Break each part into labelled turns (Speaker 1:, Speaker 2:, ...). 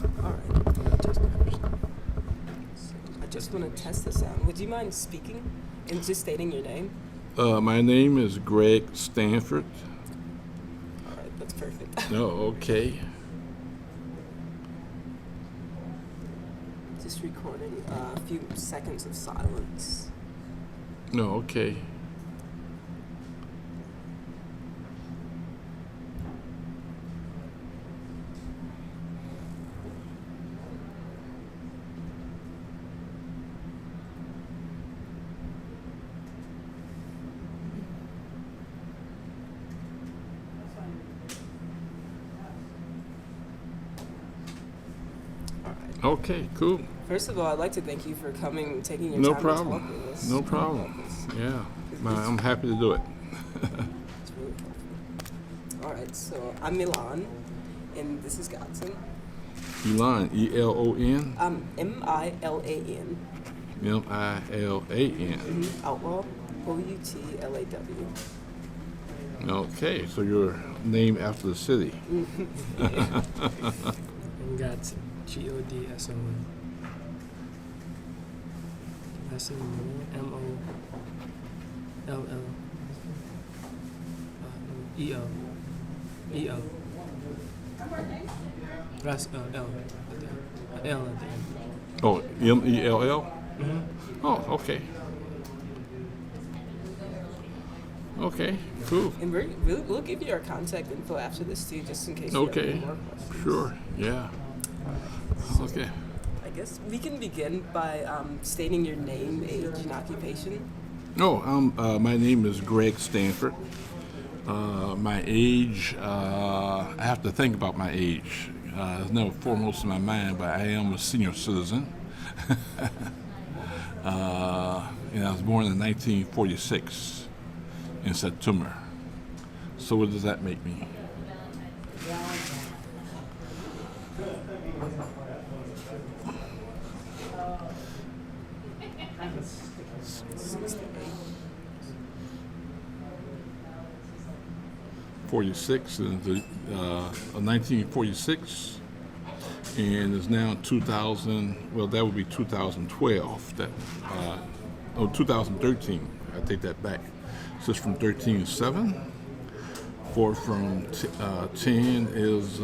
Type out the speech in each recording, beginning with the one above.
Speaker 1: All right. I'm gonna test it first. I just want to test the sound. Would you mind speaking and just stating your name?
Speaker 2: My name is Greg Stanford.
Speaker 1: All right, that's perfect.
Speaker 2: No, okay.
Speaker 1: Just recording a few seconds of silence.
Speaker 2: No, okay.
Speaker 1: All right.
Speaker 2: Okay, cool.
Speaker 1: First of all, I'd like to thank you for coming and taking your
Speaker 2: No
Speaker 1: time to talk
Speaker 2: problem.
Speaker 1: with us.
Speaker 2: No problem. Yeah, I'm happy to do it.
Speaker 1: It's really helpful. All right, so I'm Milan, and this is Godson.
Speaker 2: Elon, E-L-O-N?
Speaker 1: M-I-L-A-N.
Speaker 2: M-I-L-A-N.
Speaker 1: Outlaw, O-U-T-L-A-W.
Speaker 2: Okay, so you're named after the city.
Speaker 3: And Godson, Godson. Last name M-O-L-L. E-O. E-O. Last L. L at the end.
Speaker 2: Oh, M-E-L-L?
Speaker 3: Mm-hmm.
Speaker 2: Oh, okay. Okay, cool.
Speaker 1: And we'll give you our contact info after this too, just in case you have
Speaker 2: Okay,
Speaker 1: any more questions.
Speaker 2: sure, yeah. Okay.
Speaker 1: I guess we can begin by stating your name, age, and occupation.
Speaker 2: Oh, my name is Greg Stanford. My age, I have to think about my age. It's never foremost in my mind, but I am a senior citizen. And I was born in 1946 in September. So what does that make me? '46 and 1946, and it's now 2000. Well, that would be 2012. 2013. I take that back. So it's from 13 to 7. 4 from 10 is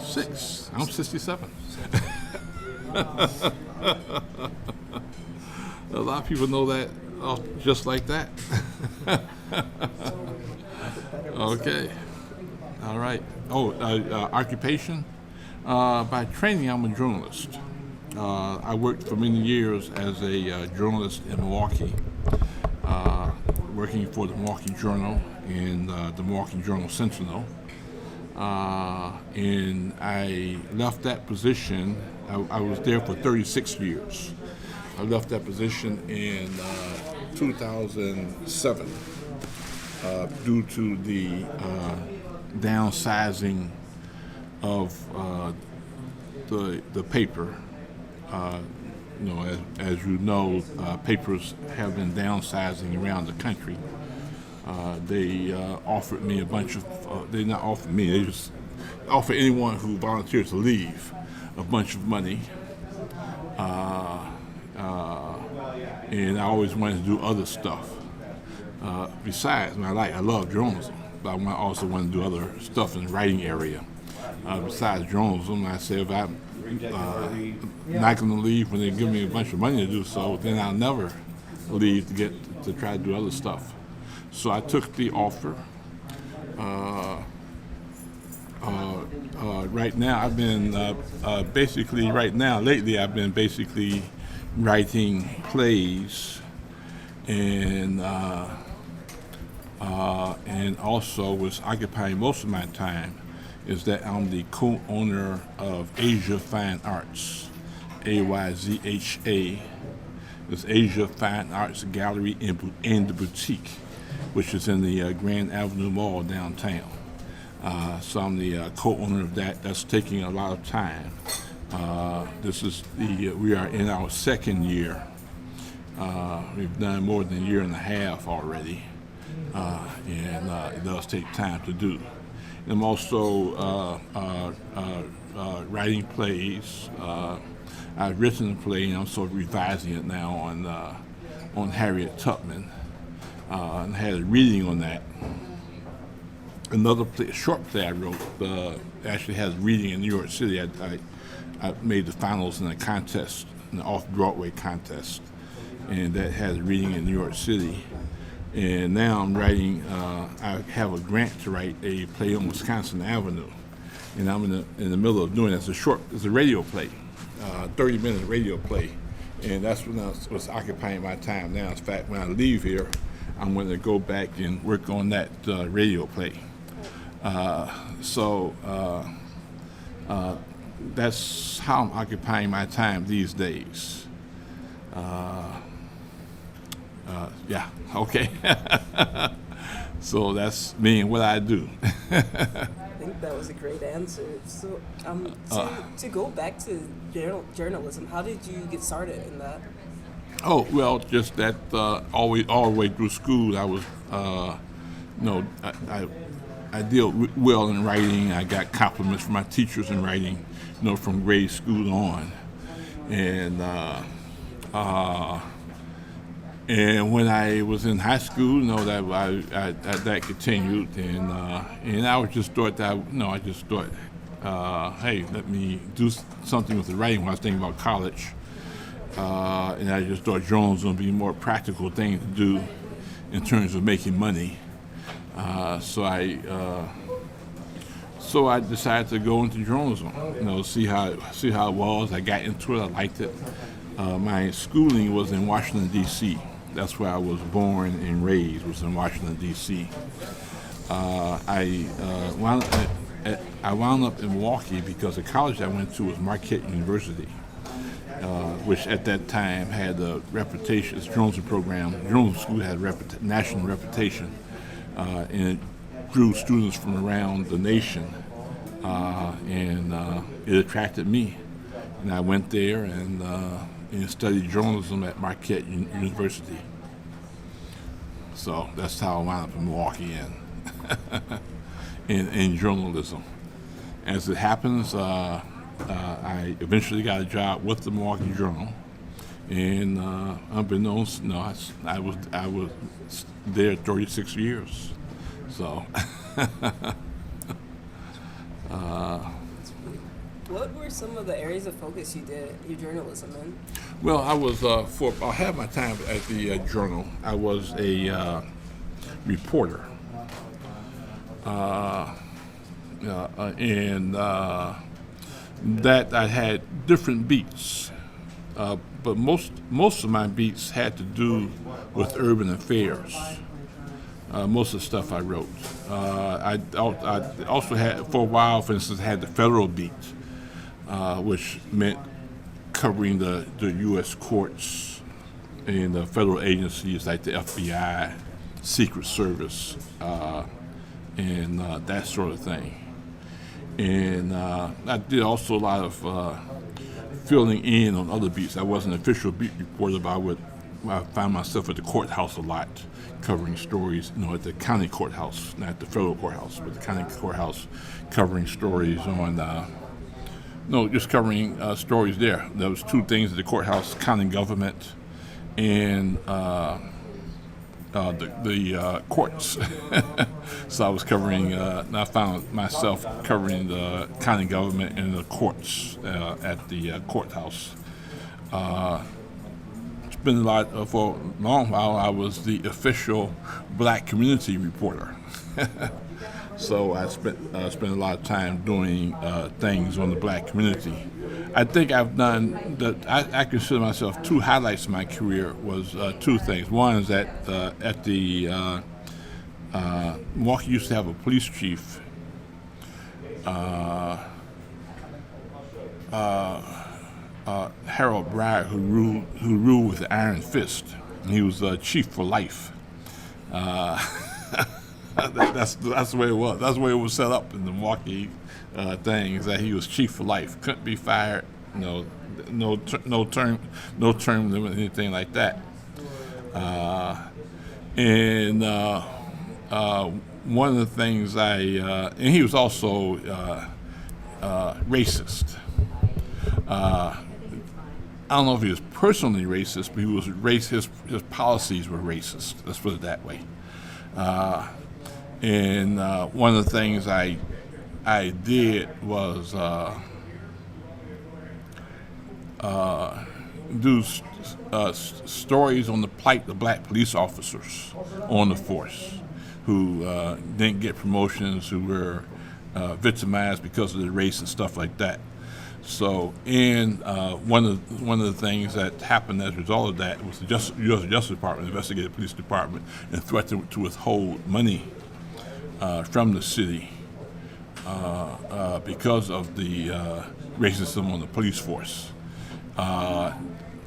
Speaker 2: 6. I'm 67. A lot of people know that just like that. Okay. All right. Oh, occupation. By training, I'm a journalist. I worked for many years as a journalist in Milwaukee, working for the Milwaukee Journal and the Milwaukee Journal Sentinel. And I left that position. I was there for 36 years. I left that position in 2007 due to the downsizing of the paper. As you know, papers have been downsizing around the country. They offered me a bunch of, they not offered me, they just offered anyone who volunteered to leave a bunch of money. And I always wanted to do other stuff. Besides, I love journalism, but I also want to do other stuff in the writing area. Besides journalism, I said if I'm not going to leave when they give me a bunch of money to do so, then I'll never leave to try to do other stuff. So I took the offer. Right now, I've been lately I've been basically writing plays and also what's occupying most of my time is that I'm the co-owner of Asia Fine Arts, AYZHA. It's Asia Fine Arts Gallery and the Boutique, which is in the Grand Avenue Mall downtown. So I'm the co-owner of that. That's taking a lot of time. We are in our second year. We've done more than a year and a half already, and it does take time to do. I'm also writing plays. I've written a play, and I'm sort of revising it now on Harriet Tubman, and had a reading on that. Another play, a short play I wrote, actually has reading in New York City. I made the finals in a contest, an off-Broadway contest, and that has reading in New York City. And now I'm writing, I have a grant to write a play on Wisconsin Avenue, and I'm in the middle of doing it. It's a radio play, 30-minute radio play, and that's what's occupying my time now. In fact, when I leave here, I'm going to go back and work on that radio play. So that's how I'm occupying my time these days. Yeah, okay. So that's me and what I do.
Speaker 1: I think that was a great answer. So to go back to journalism, how did you get started in that?
Speaker 2: Oh, well, just that all the way through school, I was, I did well in writing. I got compliments from my teachers in writing, from grade school on. And when I was in high school, that continued, and I just thought hey, let me do something with the writing when I was thinking about college. And I just thought journalism would be a more practical thing to do in terms of making money. So I decided to go into journalism. See how it was. I got into it. I liked it. My schooling was in Washington D.C. That's where I was born and raised. Was in Washington D.C. I wound up in Milwaukee because the college I went to was Marquette University, which at that time had a reputation. Its journalism program, journalism school had a national reputation, and it drew students from around the nation, and it attracted me. And I went there and studied journalism at Marquette University. So that's how I wound up in Milwaukee in journalism. As it happens, I eventually got a job with the Milwaukee Journal, and unbeknownst, I was there 36 years. So.
Speaker 1: What were some of the areas of focus you did your journalism in?
Speaker 2: Well, I was for about half my time at the Journal. I was a reporter, and that I had different beats, but most of my beats had to do with urban affairs. Most of the stuff I wrote. I also had, for a while, for instance, had the federal beat, which meant covering the U.S. courts and the federal agencies like the FBI, Secret Service, and that sort of thing. And I did also a lot of filling in on other beats. I wasn't an official beat reporter, but I found myself at the courthouse a lot, covering stories, at the county courthouse, not the federal courthouse, but the county courthouse, covering stories on, just covering stories there. There was two things at the courthouse: county government and the courts. So I was covering, I found myself covering the county government and the courts at the courthouse. Been a lot for a long while. I was the official black community reporter, so I spent a lot of time doing things on the black community. I think I've done that. I consider myself two highlights of my career was two things. One is that at the Milwaukee used to have a police chief. Harold Breyer, who ruled with the iron fist. And he was chief for life. That's the way it was. That's the way it was set up in the Milwaukee thing. Is that he was chief for life, couldn't be fired. No term limit, anything like that. And one of the things and he was also racist. I don't know if he was personally racist, but he was his policies were racist. Let's put it that way. And one of the things I did was do stories on the plight of black police officers on the force who didn't get promotions, who were victimized because of their race and stuff like that. So, and one of the things that happened as a result of that was the U.S. Justice Department investigated the police department and threatened to withhold money from the city because of the racism on the police force. The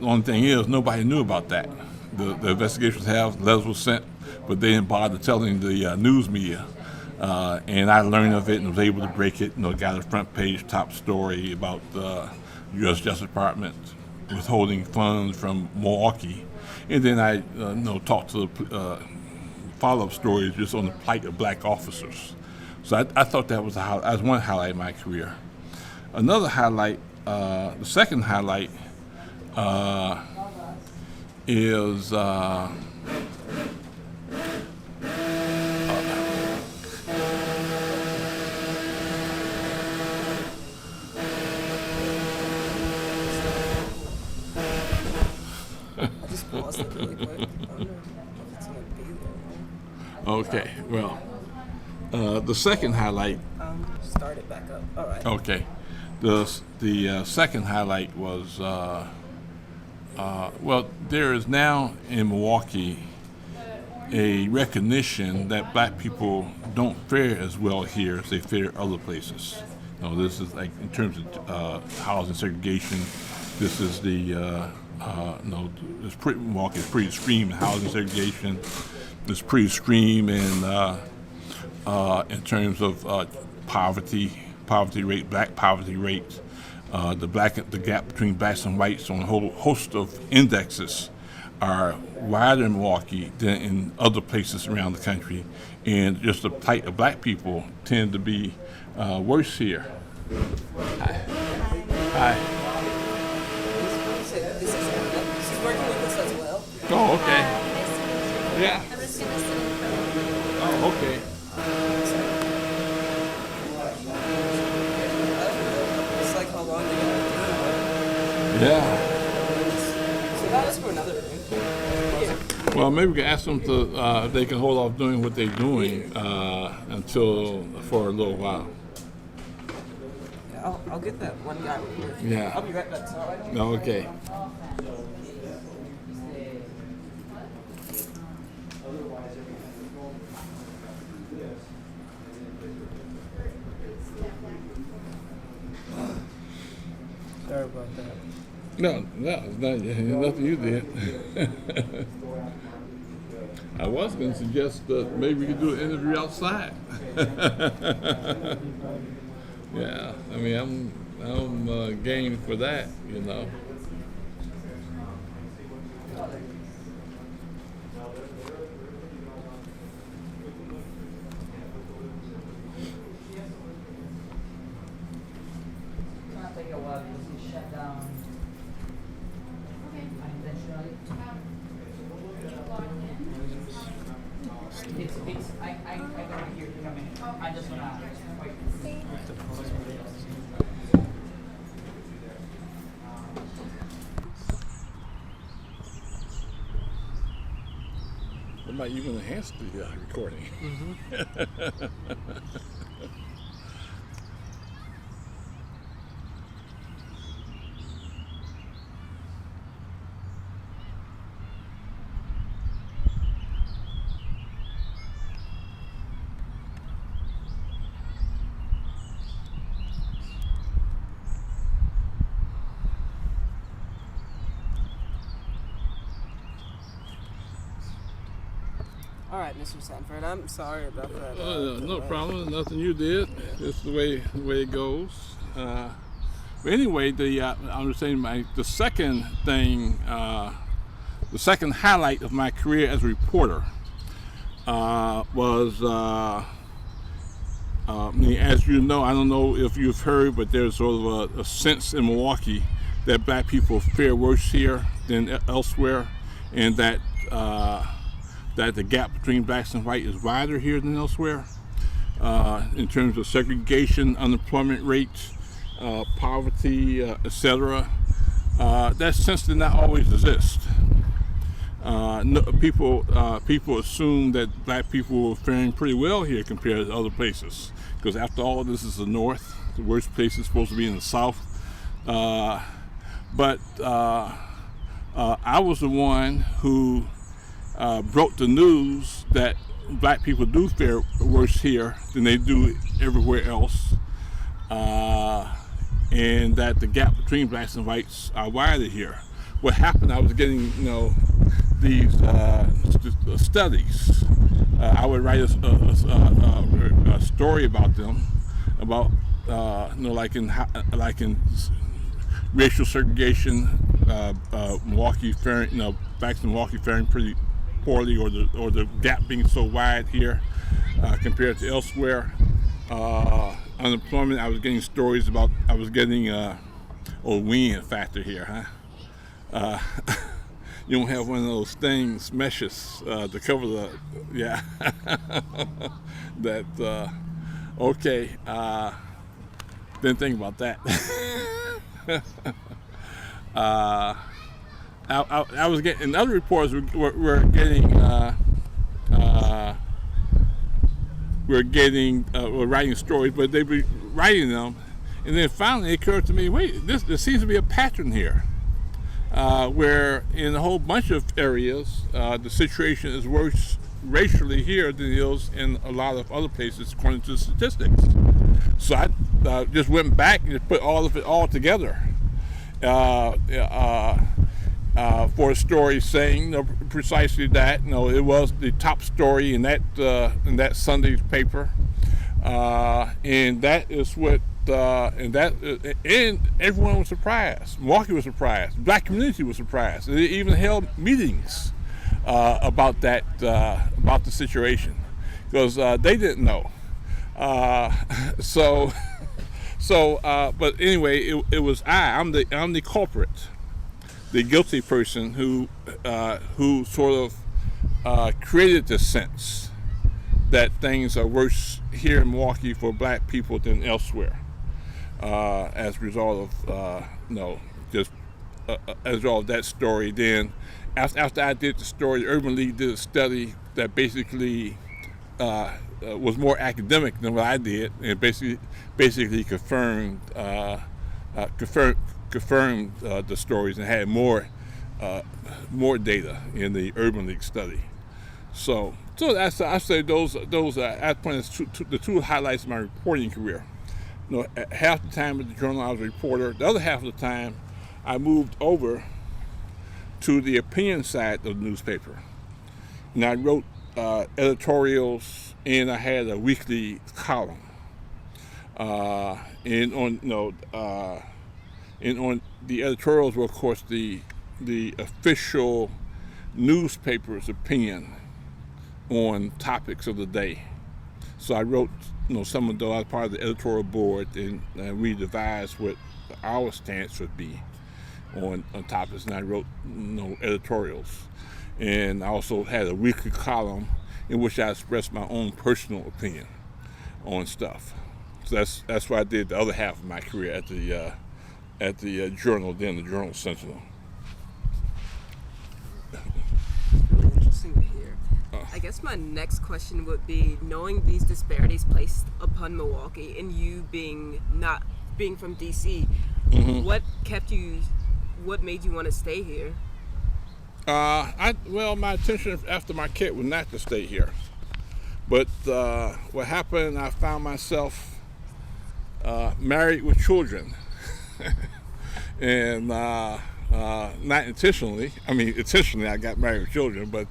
Speaker 2: only thing is, nobody knew about that. The investigations letters were sent, but they didn't bother telling the news media. And I learned of it and was able to break it. Got a front page top story about the U.S. Justice Department withholding funds from Milwaukee. And then I talked to the follow-up stories just on the plight of black officers. So I thought that was one highlight of my career. Another highlight, the second highlight, is okay. Well, the second highlight.
Speaker 1: Start it back up. All right.
Speaker 2: Okay. The second highlight was well, there is now in Milwaukee a recognition that black people don't fare as well here as they fare other places. This is like in terms of housing segregation. This is Milwaukee is pretty extreme in housing segregation. It's pretty extreme in terms of poverty rate, black poverty rate. The gap between blacks and whites on a whole host of indexes are wider in Milwaukee than in other places around the country, and just the plight of black people tend to be worse here. Hi.
Speaker 1: This is she's working with us as well.
Speaker 2: Oh, okay. Yeah. Oh, okay.
Speaker 1: It's like how long they got to
Speaker 2: Yeah.
Speaker 1: So that was for another room.
Speaker 2: Well, maybe we can ask them to if they can hold off doing what they're doing for a little while.
Speaker 1: Yeah, I'll get that one guy real quick.
Speaker 2: Yeah.
Speaker 1: I'll be right back. All right.
Speaker 2: Okay.
Speaker 3: Sorry about that.
Speaker 2: No, it's nothing you did. I was going to suggest that maybe we could do an interview outside. Yeah, I mean, I'm game for that,
Speaker 4: I don't hear you coming. I just want to wait.
Speaker 2: It might even enhance the recording.
Speaker 1: All right, Mr. Stanford. I'm sorry about that.
Speaker 2: No problem. Nothing you did. It's the way it goes. But anyway, I'm just saying the second thing, the second highlight of my career as a reporter was As you know, I don't know if you've heard, but there's sort of a sense in Milwaukee that black people fare worse here than elsewhere, and that that the gap between blacks and white is wider here than elsewhere in terms of segregation, unemployment rates, poverty, etc. That sense did not always exist. People assume that black people are faring pretty well here compared to other places, because after all, this is the North. The worst place is supposed to be in the South. But I was the one who broke the news that black people do fare worse here than they do everywhere else, and that the gap between blacks and whites are wider here. What happened? I was getting, these studies. I would write a story about them, about like in racial segregation, Milwaukee faring, blacks in Milwaukee faring pretty poorly, or the gap being so wide here compared to elsewhere. Unemployment. I was getting stories about. I was getting wean factor here, huh? You don't have one of those things, meshes, to cover the, that, okay, didn't think about that. I was getting, in other reports, we're writing stories, but they be writing them, and then finally it occurred to me, wait, there seems to be a pattern here. Where in a whole bunch of areas, the situation is worse racially here than it is in a lot of other places, according to statistics. So I just went back and just put all of it all together for a story saying precisely that. It was the top story in that Sunday's paper, and that is what. And everyone was surprised. Milwaukee was surprised. The black community was surprised. They even held meetings about that, about the situation, because they didn't know. But anyway, it was I'm the culprit, the guilty person who sort of created this sense that things are worse here in Milwaukee for black people than elsewhere. As a result of as a result of that story. Then after I did the story, the Urban League did a study that basically was more academic than what I did, and basically confirmed the stories and had more data in the Urban League study. So I say those at that point the two highlights of my reporting career. Half the time at the Journal I was a reporter. The other half of the time I moved over to the opinion side of the newspaper, and I wrote editorials, and I had a weekly column. And on the editorials were, of course, the official newspaper's opinion on topics of the day. So I wrote, some of those. I was part of the editorial board, and we devised what our stance would be on topics, and I wrote, editorials. And I also had a weekly column in which I expressed my own personal opinion on stuff. So that's what I did the other half of my career at the Journal, then the Journal Sentinel.
Speaker 1: Really interesting to hear. I guess my next question would be, knowing these disparities placed upon Milwaukee, and you not being from DC,
Speaker 2: mm-hmm.
Speaker 1: What made you want to stay here?
Speaker 2: My intention after my kid was not to stay here, but what happened, I found myself married with children, and not intentionally. I mean, intentionally I got married with children, but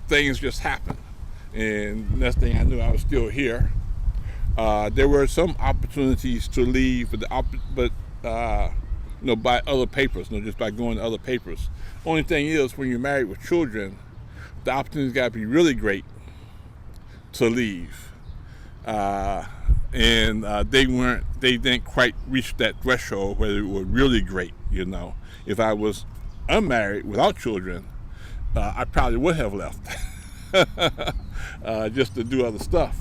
Speaker 2: things just happened, and next thing I knew, I was still here. There were some opportunities to leave, but by other papers, just by going to other papers. Only thing is, when you're married with children, the opportunity's got to be really great to leave. And they didn't quite reach that threshold where it was really great, you know. If I was unmarried without children, I probably would have left just to do other stuff.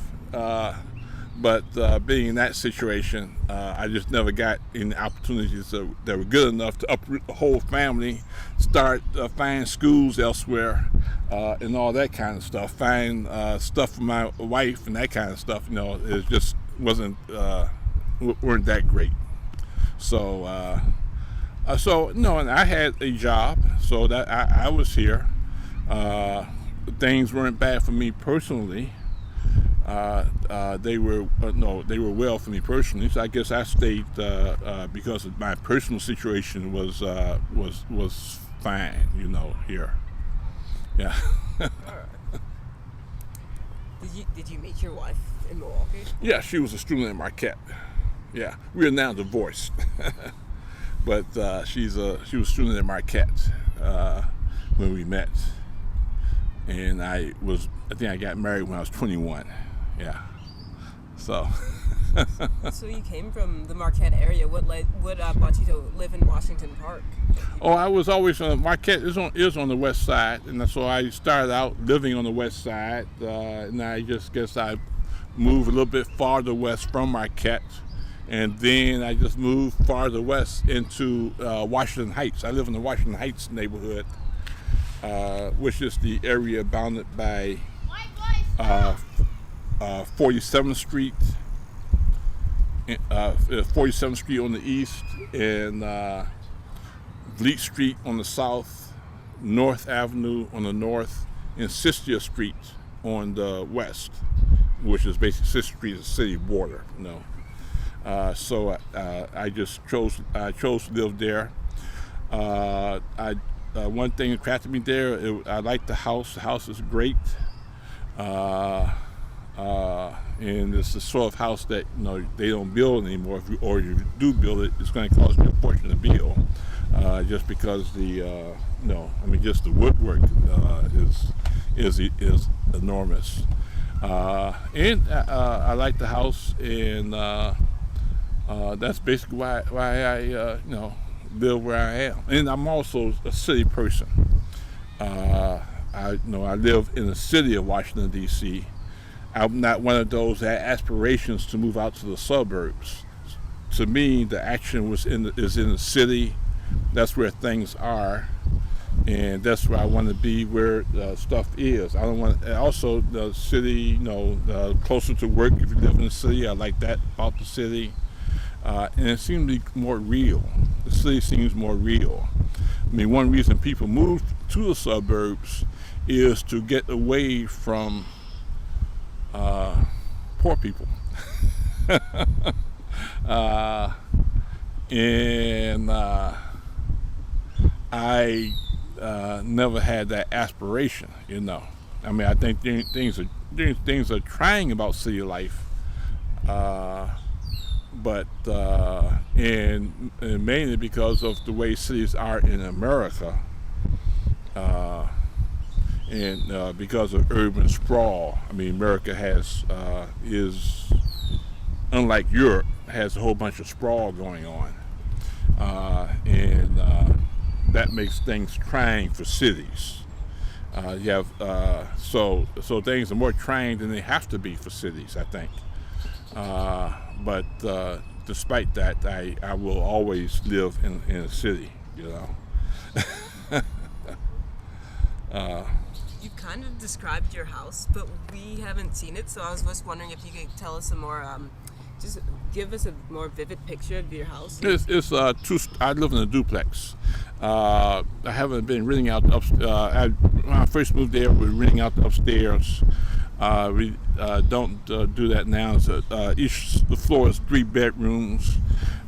Speaker 2: But being in that situation, I just never got any opportunities that were good enough to uproot the whole family, start find schools elsewhere, and all that kind of stuff. Find stuff for my wife and that kind of stuff. You know, it just weren't that great. So no, and I had a job, so that I was here. Things weren't bad for me personally. They were well for me personally. So I guess I stayed because of my personal situation was fine, you know, here. Yeah.
Speaker 1: All right. Did you meet your wife in Milwaukee?
Speaker 2: Yeah, she was a student at Marquette. Yeah, we are now divorced, but she was a student at Marquette when we met, and I think I got married when I was 21. Yeah. So.
Speaker 1: So you came from the Marquette area. What brought you to live in Washington Park?
Speaker 2: Oh, I was always Marquette is on the west side, and so I started out living on the west side, and I just guess I moved a little bit farther west from Marquette, and then I just moved farther west into Washington Heights. I live in the Washington Heights neighborhood, which is the area bounded by 47th Street, 47th Street on the east, and Fleet Street on the south, North Avenue on the north, and Sistia Street on the west, which is basically Sistia Street is a city border, you know. So I just chose to live there. One thing that attracted me there, I liked the house. The house is great. And it's the sort of house that, you know, they don't build anymore. If you do build it, it's going to cost you a fortune to build, just because just the woodwork is enormous. And I like the house, and that's basically why I live where I am. And I'm also a city person. I live in the city of Washington, D.C. I'm not one of those that had aspirations to move out to the suburbs. To me, the action is in the city. That's where things are, and that's where I want to be, where stuff is. I don't want. Also, the city, closer to work. If you live in the city, I like that about the city, and it seems to be more real. The city seems more real. I mean, one reason people move to the suburbs is to get away from poor people. And I never had that aspiration, you know. I mean, I think things are trying about city life, but and mainly because of the way cities are in America, and because of urban sprawl. I mean, America is unlike Europe, has a whole bunch of sprawl going on, and that makes things trying for cities. You have so things are more trying than they have to be for cities, I think. But despite that, I will always live in a city, you know.
Speaker 1: You've kind of described your house, but we haven't seen it, so I was just wondering if you could tell us some more. Just give us a more vivid picture of your house.
Speaker 2: I live in a duplex. I haven't been renting out when I first moved there, we were renting out the upstairs. We don't do that now. So, the floor is 3 bedrooms.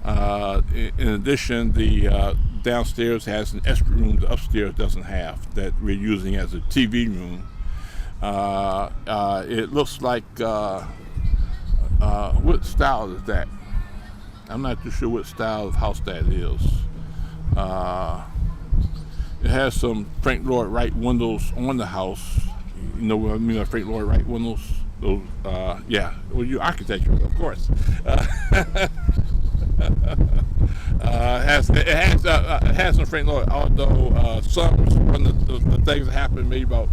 Speaker 2: In addition, the downstairs has an extra room the upstairs doesn't have, that we're using as a TV room. It looks like, what style is that? I'm not too sure what style of house that is. It has some Frank Lloyd Wright windows on the house. You know what I mean by Frank Lloyd Wright windows? yeah. Well, you architecture, of course. It has some Frank Lloyd. Although one of the things that happened maybe about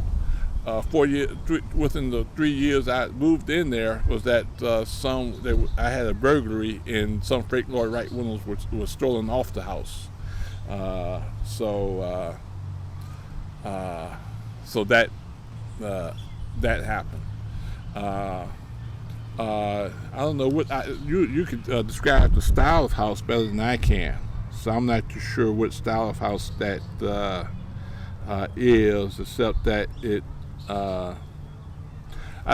Speaker 2: 4 years, within the 3 years I moved in there, was that I had a burglary and some Frank Lloyd Wright windows were stolen off the house. So that happened. I don't know what you could describe the style of house better than I can. So I'm not too sure what style of house that is, except that it. I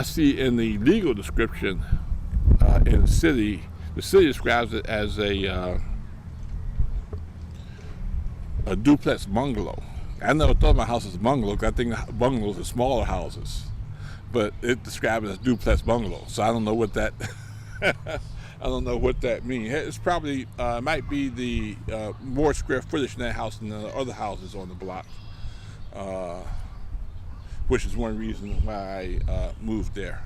Speaker 2: see in the legal description in the city describes it as a duplex bungalow. I never thought my house was a bungalow because I think bungalows are smaller houses, but it describes it as duplex bungalow. So I don't know what that I don't know what that means. It's probably might be the more square footage in that house than the other houses on the block, which is one reason why I moved there.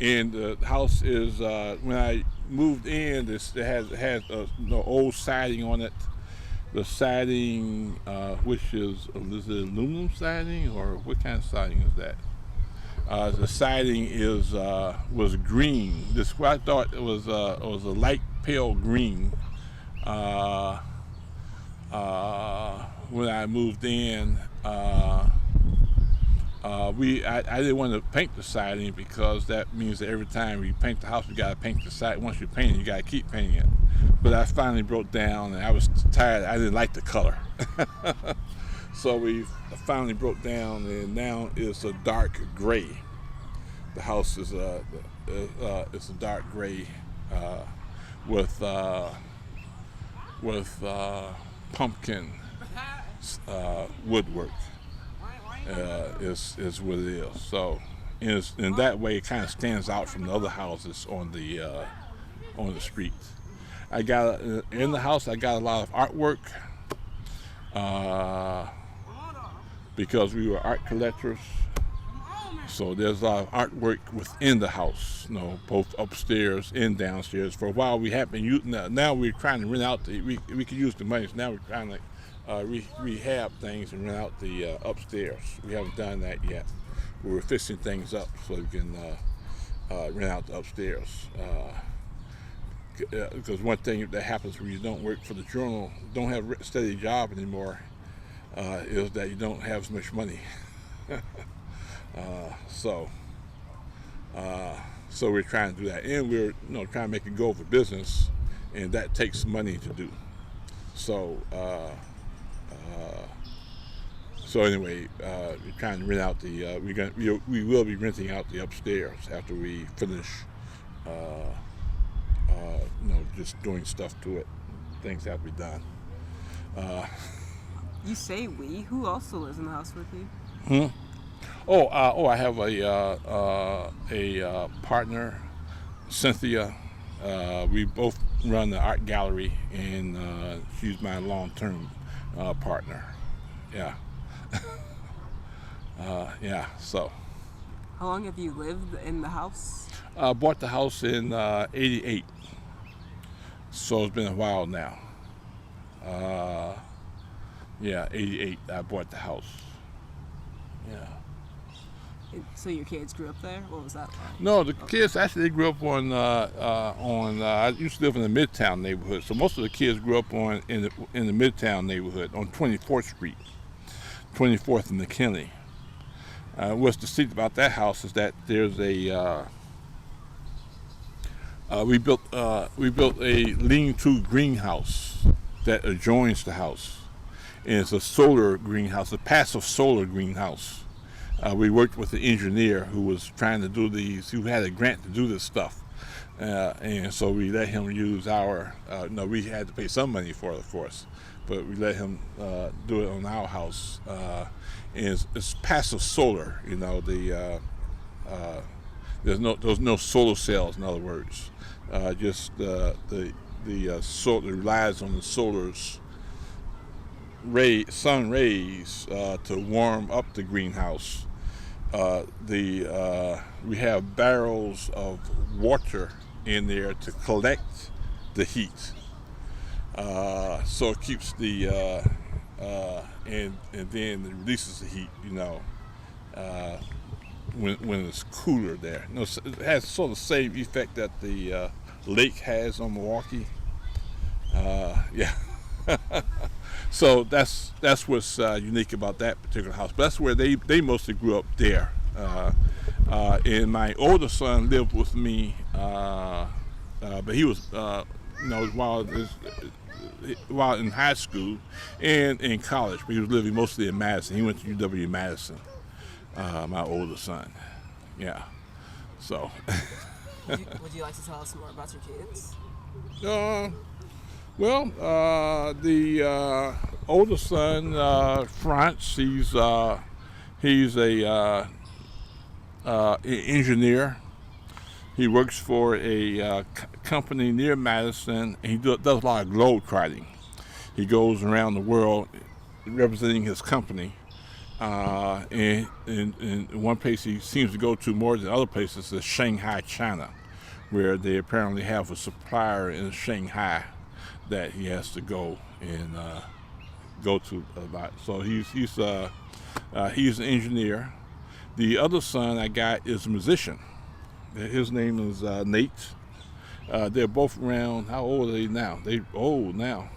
Speaker 2: And the house is when I moved in, it has old siding on it. The siding, which is it aluminum siding, or what kind of siding is that? The siding was green. I thought it was a light pale green when I moved in. I didn't want to paint the siding because that means that every time you paint the house, you got to paint the side. Once you paint it, you got to keep painting it. But I finally broke down, and I was tired. I didn't like the color, so we finally broke down, and now it's a dark gray. The house is it's a dark gray with pumpkin woodwork. Is what it is. So in that way, it kind of stands out from the other houses on the street. I got in the house. I got a lot of artwork because we were art collectors. So there's a lot of artwork within the house, both upstairs and downstairs. For a while, we have been using. Now we're trying to rent out we could use the money. So now we're trying to rehab things and rent out the upstairs. We haven't done that yet. We're fixing things up so we can rent out the upstairs. Because one thing that happens when you don't work for the journal, don't have a steady job anymore, is that you don't have as much money. So we're trying to do that, and we're trying to make it go for business, and that takes money to do. So anyway, we're trying to rent out the. We will be renting out the upstairs after we finish. Just doing stuff to it. Things have to be done.
Speaker 1: You say we? Who also lives in the house with you?
Speaker 2: I have a partner, Cynthia. We both run the art gallery, and she's my long-term partner. Yeah. So.
Speaker 1: How long have you lived in the house?
Speaker 2: Bought the house in '88. So it's been a while now. 88. I bought the house. Yeah.
Speaker 1: So your kids grew up there? What was that like?
Speaker 2: No, the kids actually grew up on. I used to live in the Midtown neighborhood, so most of the kids grew up in the Midtown neighborhood on 24th Street, 24th and McKinney. What's distinct about that house is that there's a. We built a lean-to greenhouse that adjoins the house, and it's a solar greenhouse, a passive solar greenhouse. We worked with an engineer who was trying to do these, who had a grant to do this stuff, and so we let him use our. We had to pay some money for it, of course, but we let him do it on our house. And it's passive solar. There's no solar cells, in other words. Just the solar relies on the solar's sun rays to warm up the greenhouse, we have barrels of water in there to collect the heat. So it keeps the and then it releases the heat, when it's cooler there. It has sort of the same effect that the lake has on Milwaukee. Yeah. So that's what's unique about that particular house. But that's where they mostly grew up there. And my older son lived with me, but he was, while in high school and in college, but he was living mostly in Madison. He went to UW-Madison, my older son. Yeah. So.
Speaker 1: Would you like to tell us more about your kids?
Speaker 2: Well, the older son, Franz, he's a engineer. He works for a company near Madison, and he does a lot of globe trotting. He goes around the world representing his company. And one place he seems to go to more than other places is Shanghai, China, where they apparently have a supplier in Shanghai that he has to go and go to a lot. So he's an engineer. The other son I got is a musician. His name is Nate. They're both around. How old are they now? They old now.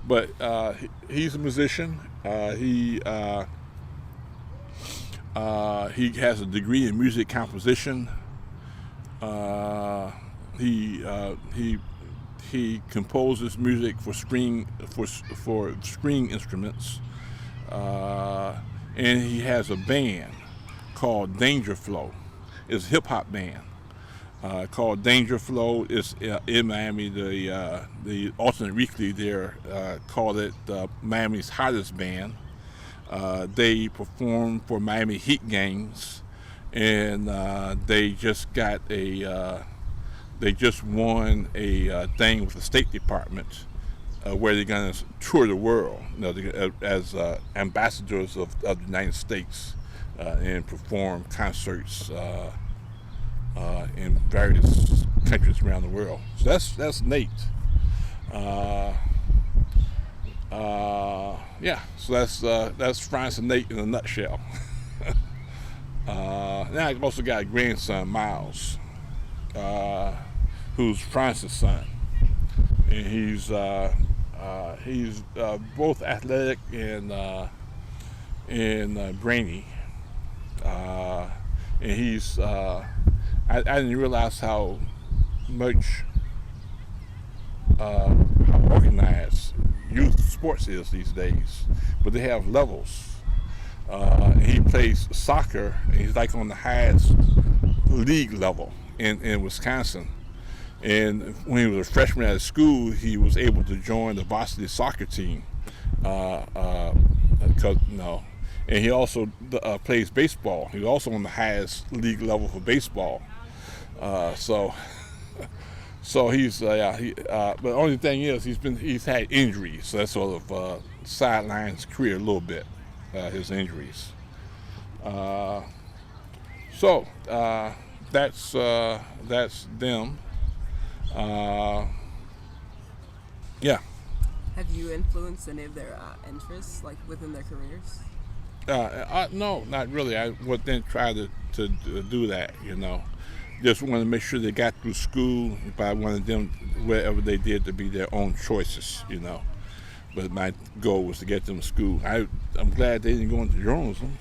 Speaker 2: But he's a musician. He has a degree in music composition. He composes music for string instruments, and he has a band called Danger Flow. It's a hip hop band called Danger Flow. It's in Miami. The alternate weekly there called it Miami's hottest band. They perform for Miami Heat games, and they just won a thing with the State Department where they're going to tour the world, as ambassadors of the United States and perform concerts in various countries around the world. So that's Nate. Yeah, so that's Francis and Nate in a nutshell. Now I've also got a grandson, Miles, who's Francis' son, and he's both athletic and brainy, and he's I didn't realize how much how organized youth sports is these days, but they have levels. He plays soccer, and he's like on the highest league level in Wisconsin. And when he was a freshman at school, he was able to join the varsity soccer team. And he also plays baseball. He's also on the highest league level for baseball. So he's but the only thing is he's had injuries, so that sort of sidelines his career a little bit, his injuries. So that's them. Yeah.
Speaker 1: Have you influenced any of their interests, like within their careers?
Speaker 2: No, not really. I wouldn't try to do that, Just wanted to make sure they got through school, but I wanted them, wherever they did, to be their own choices, But my goal was to get them to school. I'm glad they didn't go into journalism.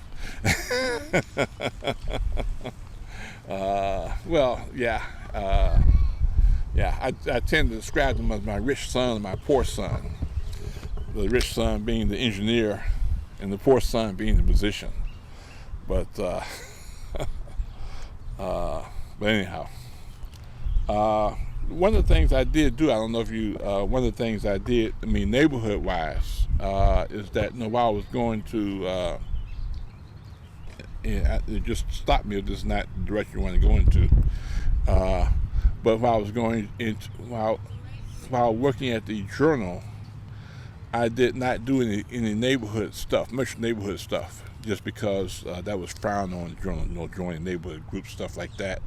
Speaker 2: I tend to describe them as my rich son and my poor son. The rich son being the engineer, and the poor son being the musician. But anyhow, one of the things I did do, I don't know if you, one of the things I did, neighborhood-wise, is that while I was going to, it just stopped me if this is not the direction you want to go into. But while I was going into, while working at the Journal, I did not do any neighborhood stuff, much neighborhood stuff, just because that was frowned on in the journal, joining neighborhood groups, stuff like that.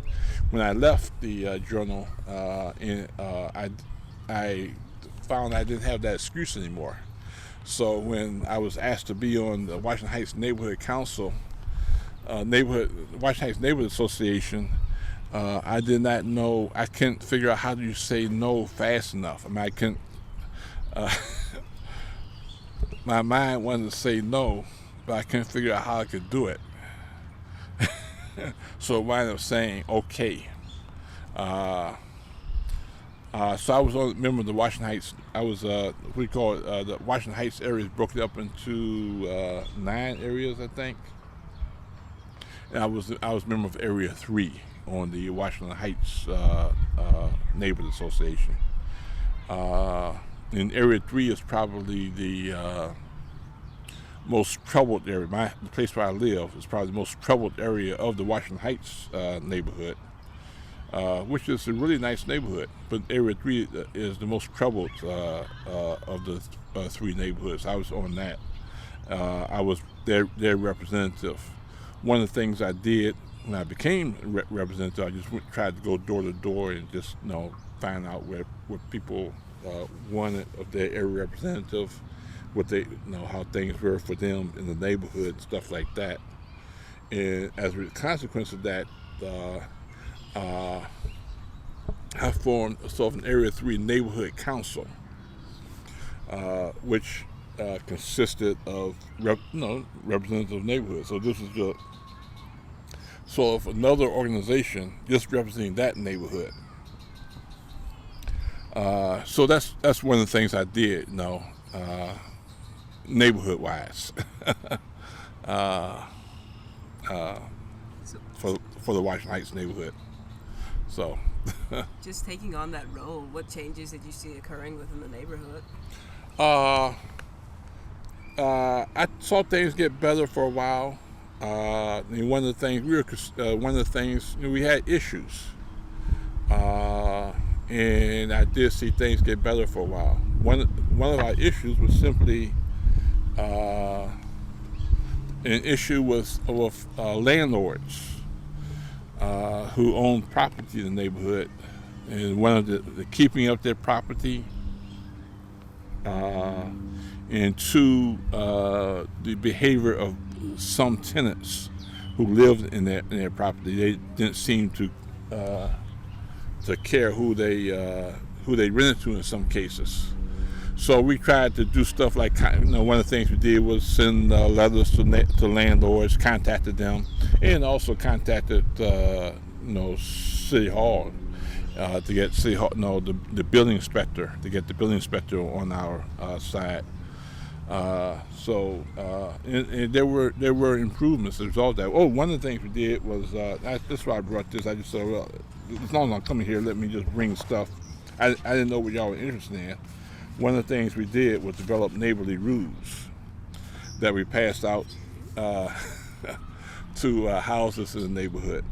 Speaker 2: When I left the journal, I found I didn't have that excuse anymore. So when I was asked to be on the Washington Heights Neighborhood Council, Washington Heights Neighborhood Association, I did not know. I couldn't figure out how do you say no fast enough. I mean, I couldn't. My mind wanted to say no, but I couldn't figure out how I could do it. So I wound up saying okay. So I was a member of the Washington Heights. I was we call it the Washington Heights area is broken up into 9 areas, I think. And I was a member of Area 3 on the Washington Heights Neighborhood Association. And Area 3 is probably the most troubled area. The place where I live is probably the most troubled area of the Washington Heights neighborhood, which is a really nice neighborhood. But Area 3 is the most troubled of the 3 neighborhoods. I was on that. I was their representative. One of the things I did when I became representative, I just tried to go door to door and just find out what people wanted of their area representative, what they how things were for them in the neighborhood and stuff like that. And as a consequence of that, I formed an Area 3 neighborhood council, which consisted of representatives of neighborhoods. So this is sort of another organization just representing that neighborhood. So that's one of the things I did, neighborhood wise, for the Washington Heights neighborhood. So,
Speaker 1: just taking on that role, what changes did you see occurring within the neighborhood?
Speaker 2: I saw things get better for a while. And one of the things we had issues. And I did see things get better for a while. One of our issues was simply an issue with landlords who own property in the neighborhood, and one of the keeping up their property, and 2, the behavior of some tenants who lived in their property. They didn't seem to care who they rented to in some cases. So we tried to do stuff like, one of the things we did was send letters to landlords, contacted them, and also contacted City Hall to get City Hall, the building inspector, to get the building inspector on our side. And there were improvements as a result of that. One of the things we did was, that's why I brought this. I just thought, well, as long as I'm coming here, let me just bring stuff. I didn't know what y'all were interested in. One of the things we did was develop neighborly rules that we passed out to houses in the neighborhood.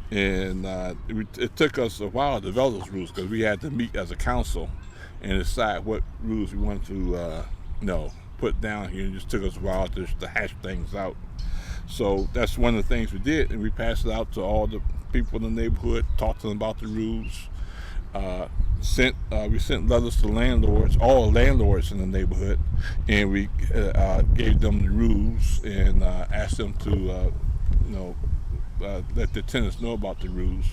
Speaker 2: It took us a while to develop those rules because we had to meet as a council and decide what rules we wanted to put down here. It just took us a while to hash things out. So that's one of the things we did, and we passed it out to all the people in the neighborhood, talked to them about the rules. We sent letters to landlords, all landlords in the neighborhood, and we gave them the rules and asked them to let the tenants know about the rules.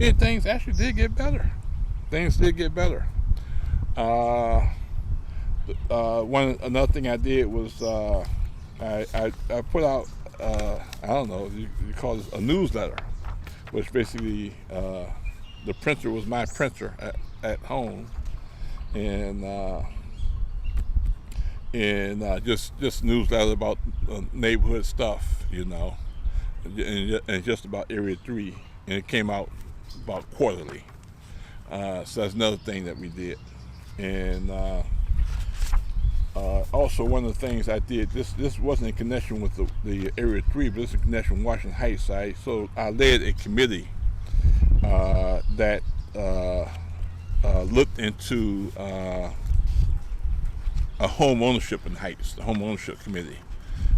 Speaker 2: And things actually did get better. Another thing I did was I put out I don't know, you call this a newsletter, which basically the printer was my printer at home, and just newsletter about neighborhood stuff, and just about Area 3, and it came out about quarterly. So that's another thing that we did. And also one of the things I did, this wasn't in connection with the Area 3, but it's in connection with Washington Heights. So I led a committee that looked into a home ownership in the Heights, the home ownership committee.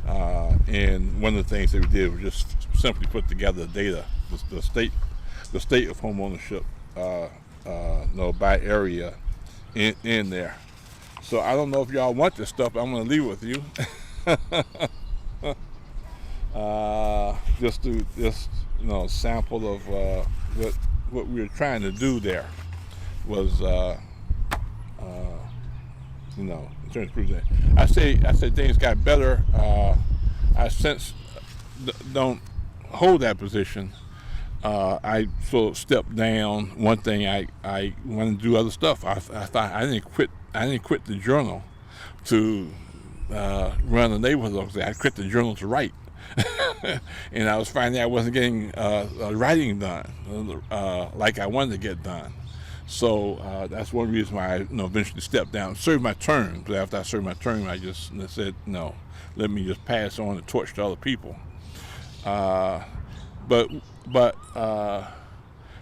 Speaker 2: And one of the things that we did was just simply put together data, the state of home ownership, by area in there. So I don't know if y'all want this stuff, but I'm going to leave it with you. Just sample of what we were trying to do there was in terms of cruising. I say things got better. I since don't hold that position. I sort of stepped down. One thing I wanted to do other stuff. I thought I didn't quit the journal to run the neighborhood organization. I quit the journal to write. And I was finding I wasn't getting writing done like I wanted to get done. So that's one reason why I eventually stepped down, served my term. But after I served my term, I just said, no, let me just pass on the torch to other people. But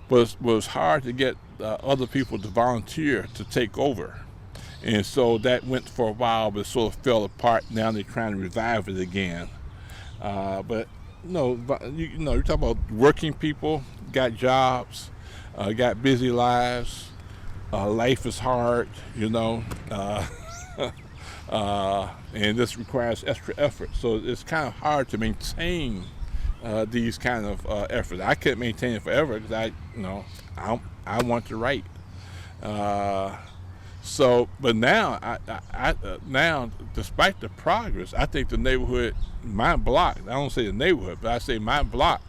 Speaker 2: was hard to get other people to volunteer to take over. And so that went for a while, but sort of fell apart. Now they're trying to revive it again. But you're talking about working people, got jobs, got busy lives. Life is hard, and this requires extra effort. So it's kind of hard to maintain these kind of efforts. I couldn't maintain it forever because I want to write. But now, now, despite the progress, I think the neighborhood, my block, I don't say the neighborhood, but I say my block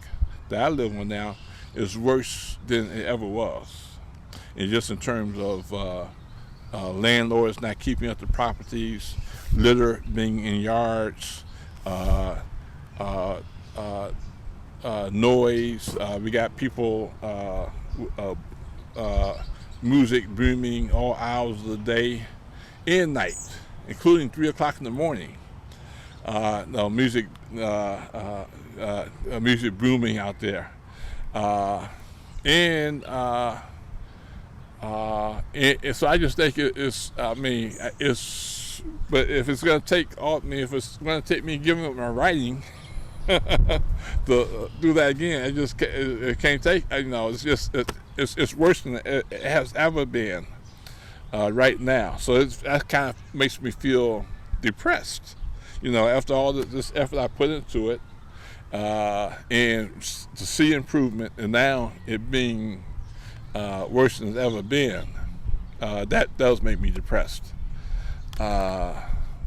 Speaker 2: that I live on now is worse than it ever was. And just in terms of landlords not keeping up the properties, litter being in yards, noise. We got people, music booming all hours of the day and night, including 3 o'clock in the morning. Music booming out there. And so I just think it's. But if it's going to take if it's going to take me giving up my writing to do that again, it can't take. It's worse than it has ever been right now. So that kind of makes me feel depressed. After all this effort I put into it, and to see improvement, and now it being worse than it's ever been, that does make me depressed.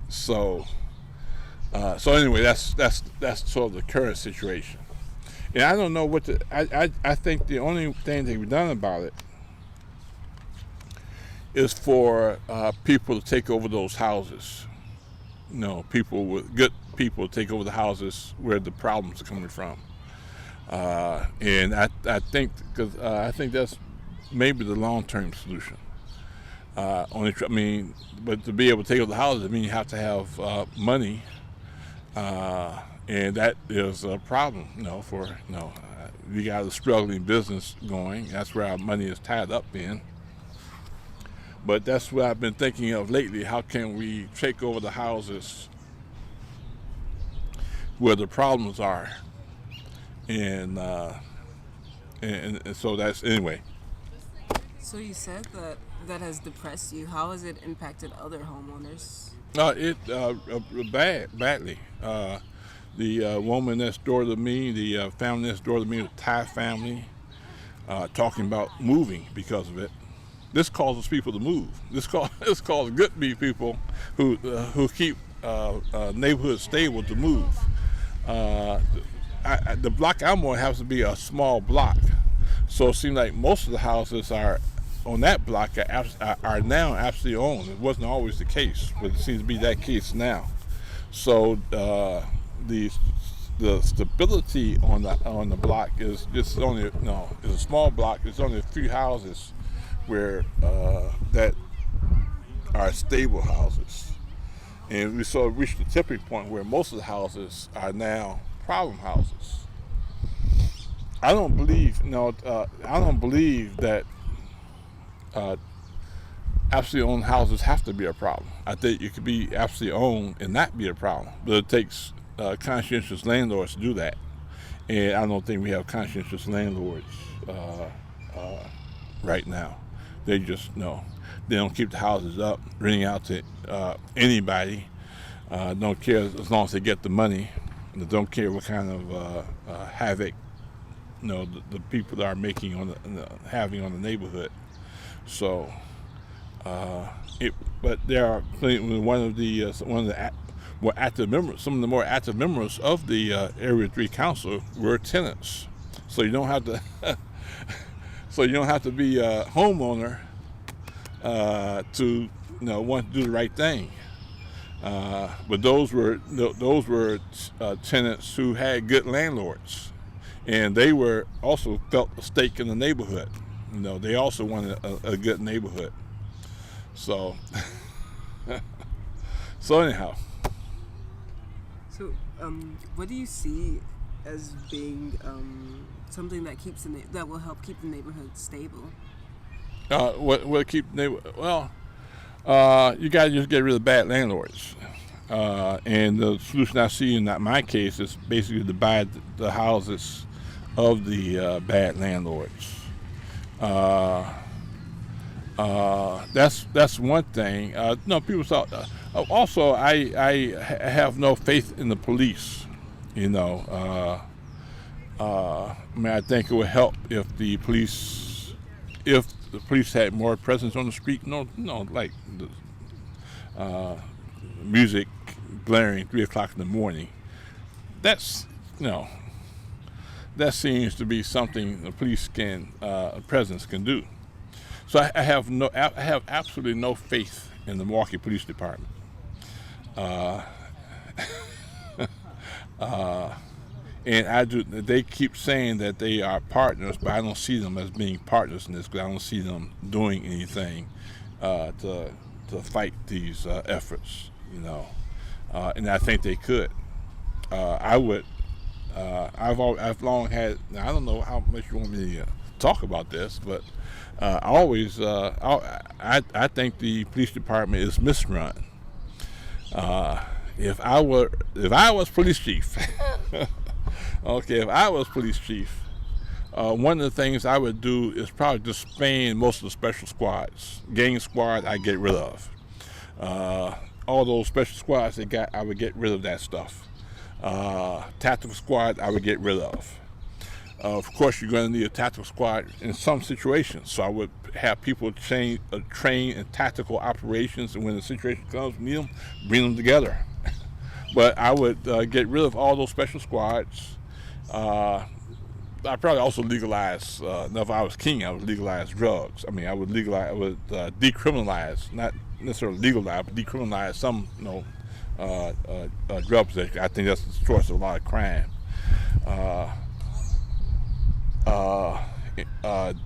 Speaker 2: So anyway, that's sort of the current situation, and I don't know what I think the only thing that we've done about it is for people to take over those houses. Good people take over the houses where the problems are coming from, and I think because I think that's maybe the long-term solution. But to be able to take over the houses, I mean, you have to have money, and that is a problem. We got a struggling business going. That's where our money is tied up in. But that's what I've been thinking of lately. How can we take over the houses where the problems are? And so that's anyway.
Speaker 1: So you said that has depressed you. How has it impacted other homeowners?
Speaker 2: Badly. The woman next door to me, the family next door to me, the Thai family, talking about moving because of it. This causes people to move. This causes good people who keep neighborhoods stable to move. The block I'm on happens to be a small block, so it seems like most of the houses are on that block are now absolutely owned. It wasn't always the case, but it seems to be that case now. So the stability on the block is just it's a small block. There's only a few houses where that are stable houses, and we sort of reached the tipping point where most of the houses are now problem houses. I don't believe that absolutely owned houses have to be a problem. I think it could be absolutely owned and not be a problem, but it takes conscientious landlords to do that. And I don't think we have conscientious landlords right now. They just they don't keep the houses up, renting out to anybody. Don't care as long as they get the money. They don't care what kind of havoc the people are making having on the neighborhood. So, but there are one of the more active members. Some of the more active members of the Area 3 Council were tenants. So you don't have to. So you don't have to be a homeowner to want to do the right thing. But those were tenants who had good landlords, and they were also felt a stake in the neighborhood. They also wanted a good neighborhood. So, so anyhow.
Speaker 1: So, what do you see as being something that that will help keep the neighborhood stable?
Speaker 2: What keep the neighborhood? Well, you got to just get rid of bad landlords. And the solution I see in my case is basically to buy the houses of the bad landlords. That's one thing. People thought. Also, I have no faith in the police. I think it would help if the police had more presence on the street. Like the music blaring 3 o'clock in the morning. That seems to be something the police presence can do. So I have absolutely no faith in the Milwaukee Police Department. And they keep saying that they are partners, but I don't see them as being partners in this, because I don't see them doing anything to fight these efforts, and I think they could. I've long had, I don't know how much you want me to talk about this, but I think the police department is misrun. If I was police chief, okay, if I was police chief, one of the things I would do is probably disband most of the special squads. Gang squad, I get rid of. All those special squads I would get rid of that stuff. Tactical squad, I would get rid of. Of course, you're going to need a tactical squad in some situations. So I would have people train in tactical operations, and when the situation comes, need them, bring them together. But I would get rid of all those special squads. I'd probably also legalize. If I was king, I would legalize drugs. I would decriminalize, not necessarily legalize, but decriminalize some, drug possession. I think that's the source of a lot of crime.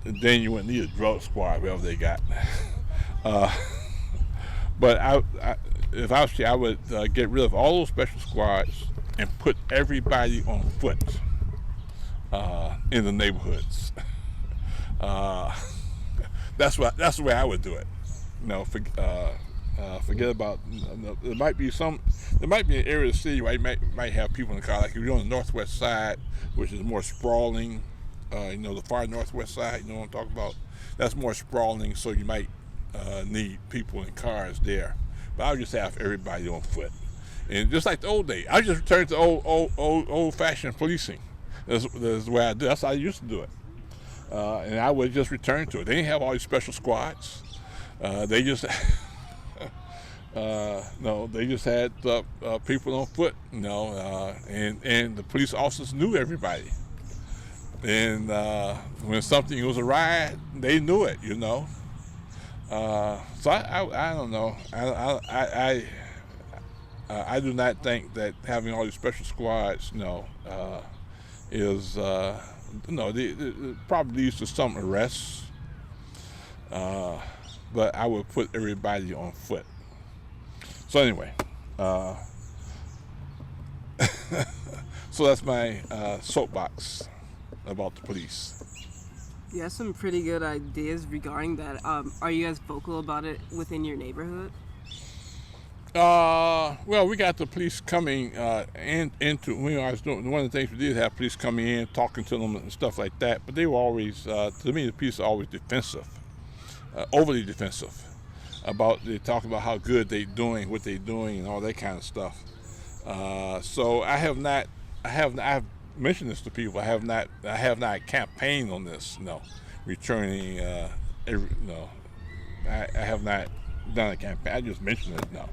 Speaker 2: Then you wouldn't need a drug squad, whatever they got. But if I was, I would get rid of all those special squads and put everybody on foot in the neighborhoods. That's the way I would do it. Forget about. There might be an area of the city where you might have people in the car. Like if you're on the northwest side, which is more sprawling. The far northwest side. You know what I'm talking about? That's more sprawling, so you might need people in cars there. But I would just have everybody on foot, and just like the old days, I just returned to old-fashioned policing. That's the way I do. That's how I used to do it, and I would just return to it. They didn't have all these special squads. They just they just had people on foot. And the police officers knew everybody. And when something was a riot, they knew it, So I don't know. I do not think that having all these special squads, is it probably leads to some arrests. But I would put everybody on foot. So anyway, so that's my soapbox about the police.
Speaker 1: You have some pretty good ideas regarding that. Are you guys vocal about it within your neighborhood?
Speaker 2: Well, we got the police coming into. I was doing one of the things we did have police coming in, talking to them and stuff like that. But they were always, to me, the police are always defensive, overly defensive. They talk about how good they're doing, what they're doing, and all that kind of stuff. So I've mentioned this to people. I have not campaigned on this. No, returning. No, I have not done a campaign. I just mentioned it. No.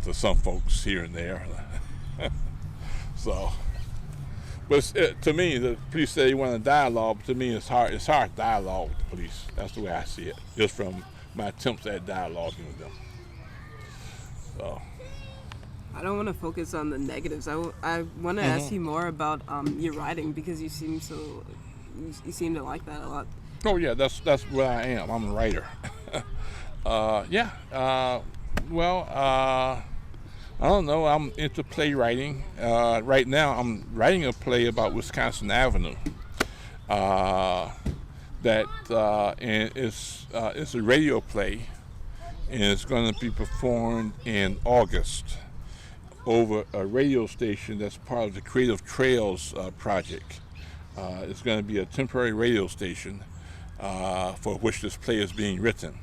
Speaker 2: To some folks here and there. So, but to me, the police say they want a dialogue. But to me, it's hard dialogue with the police. That's the way I see it, just from my attempts at dialoguing with them. So,
Speaker 1: I don't want to focus on the negatives. I want to ask you more about your writing, because you seem to like that a lot.
Speaker 2: oh yeah, that's what I am. I'm a writer. Yeah. Well, I don't know. I'm into playwriting. Right now, I'm writing a play about Wisconsin Avenue. And it's a radio play, and it's going to be performed in August over a radio station that's part of the Creative Trails project. It's going to be a temporary radio station for which this play is being written.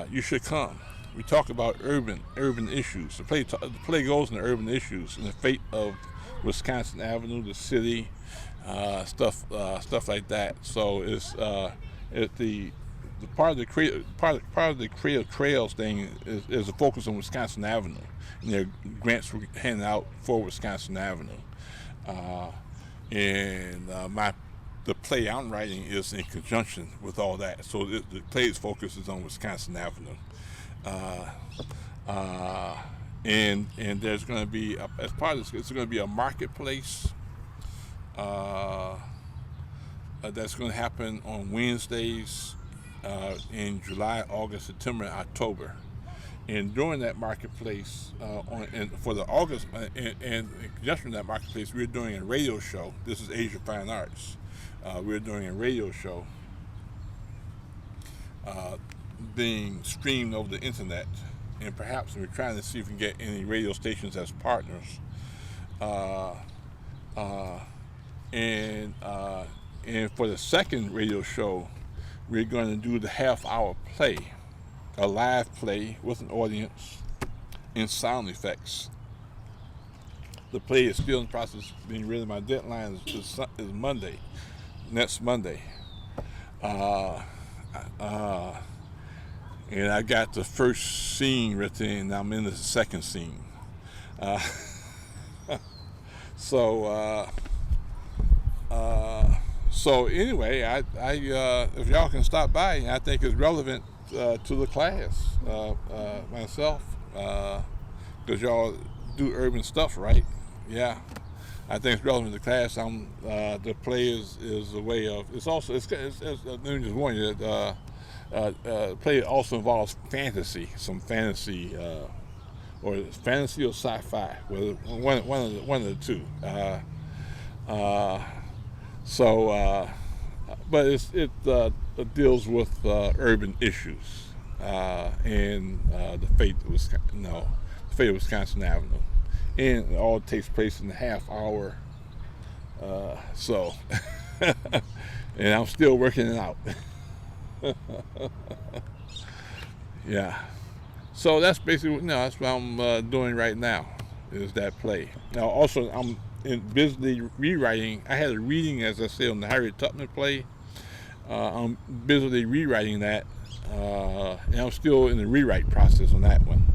Speaker 2: You should come. We talk about urban issues. The play goes into urban issues and the fate of Wisconsin Avenue, the city, stuff like that. So it's the part of the Creative Trails thing is a focus on Wisconsin Avenue, and there are grants were handed out for Wisconsin Avenue, and the play I'm writing is in conjunction with all that. So the play's focus is on Wisconsin Avenue. And there's going to be as part of this, it's going to be a marketplace that's going to happen on Wednesdays in July, August, September, and October. And during that marketplace, for the August, and in conjunction with that marketplace, we're doing a radio show. This is Asia Fine Arts. We're doing a radio show being streamed over the internet, and perhaps we're trying to see if we can get any radio stations as partners. And for the second radio show, we're going to do the half-hour play, a live play with an audience and sound effects. The play is still in the process of being written. My deadline is Monday, next Monday. And I got the first scene written, and I'm in the second scene. So anyway, I if y'all can stop by, I think it's relevant to the class, myself, because y'all do urban stuff, right? Yeah, I think it's relevant to the class. The play is a way of. It's also let me just warn you that. Play also involves fantasy, some fantasy, or fantasy or sci-fi, one of the two. But it deals with urban issues and the fate of Wisconsin Avenue, and it all takes place in a half hour. And I'm still working it out. Yeah, so that's basically that's what I'm doing right now, is that play. Now also I'm busily rewriting. I had a reading, as I said, on the Harriet Tubman play. I'm busily rewriting that, and I'm still in the rewrite process on that one.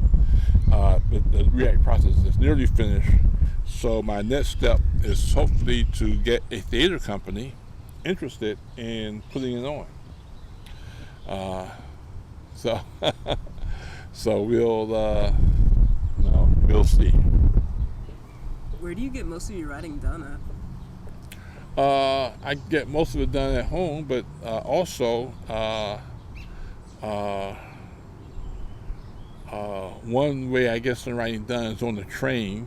Speaker 2: But the rewrite process is nearly finished, so my next step is hopefully to get a theater company interested in putting it on. So we'll see.
Speaker 1: Where do you get most of your writing done at?
Speaker 2: I get most of it done at home, but also one way I get some writing done is on the train.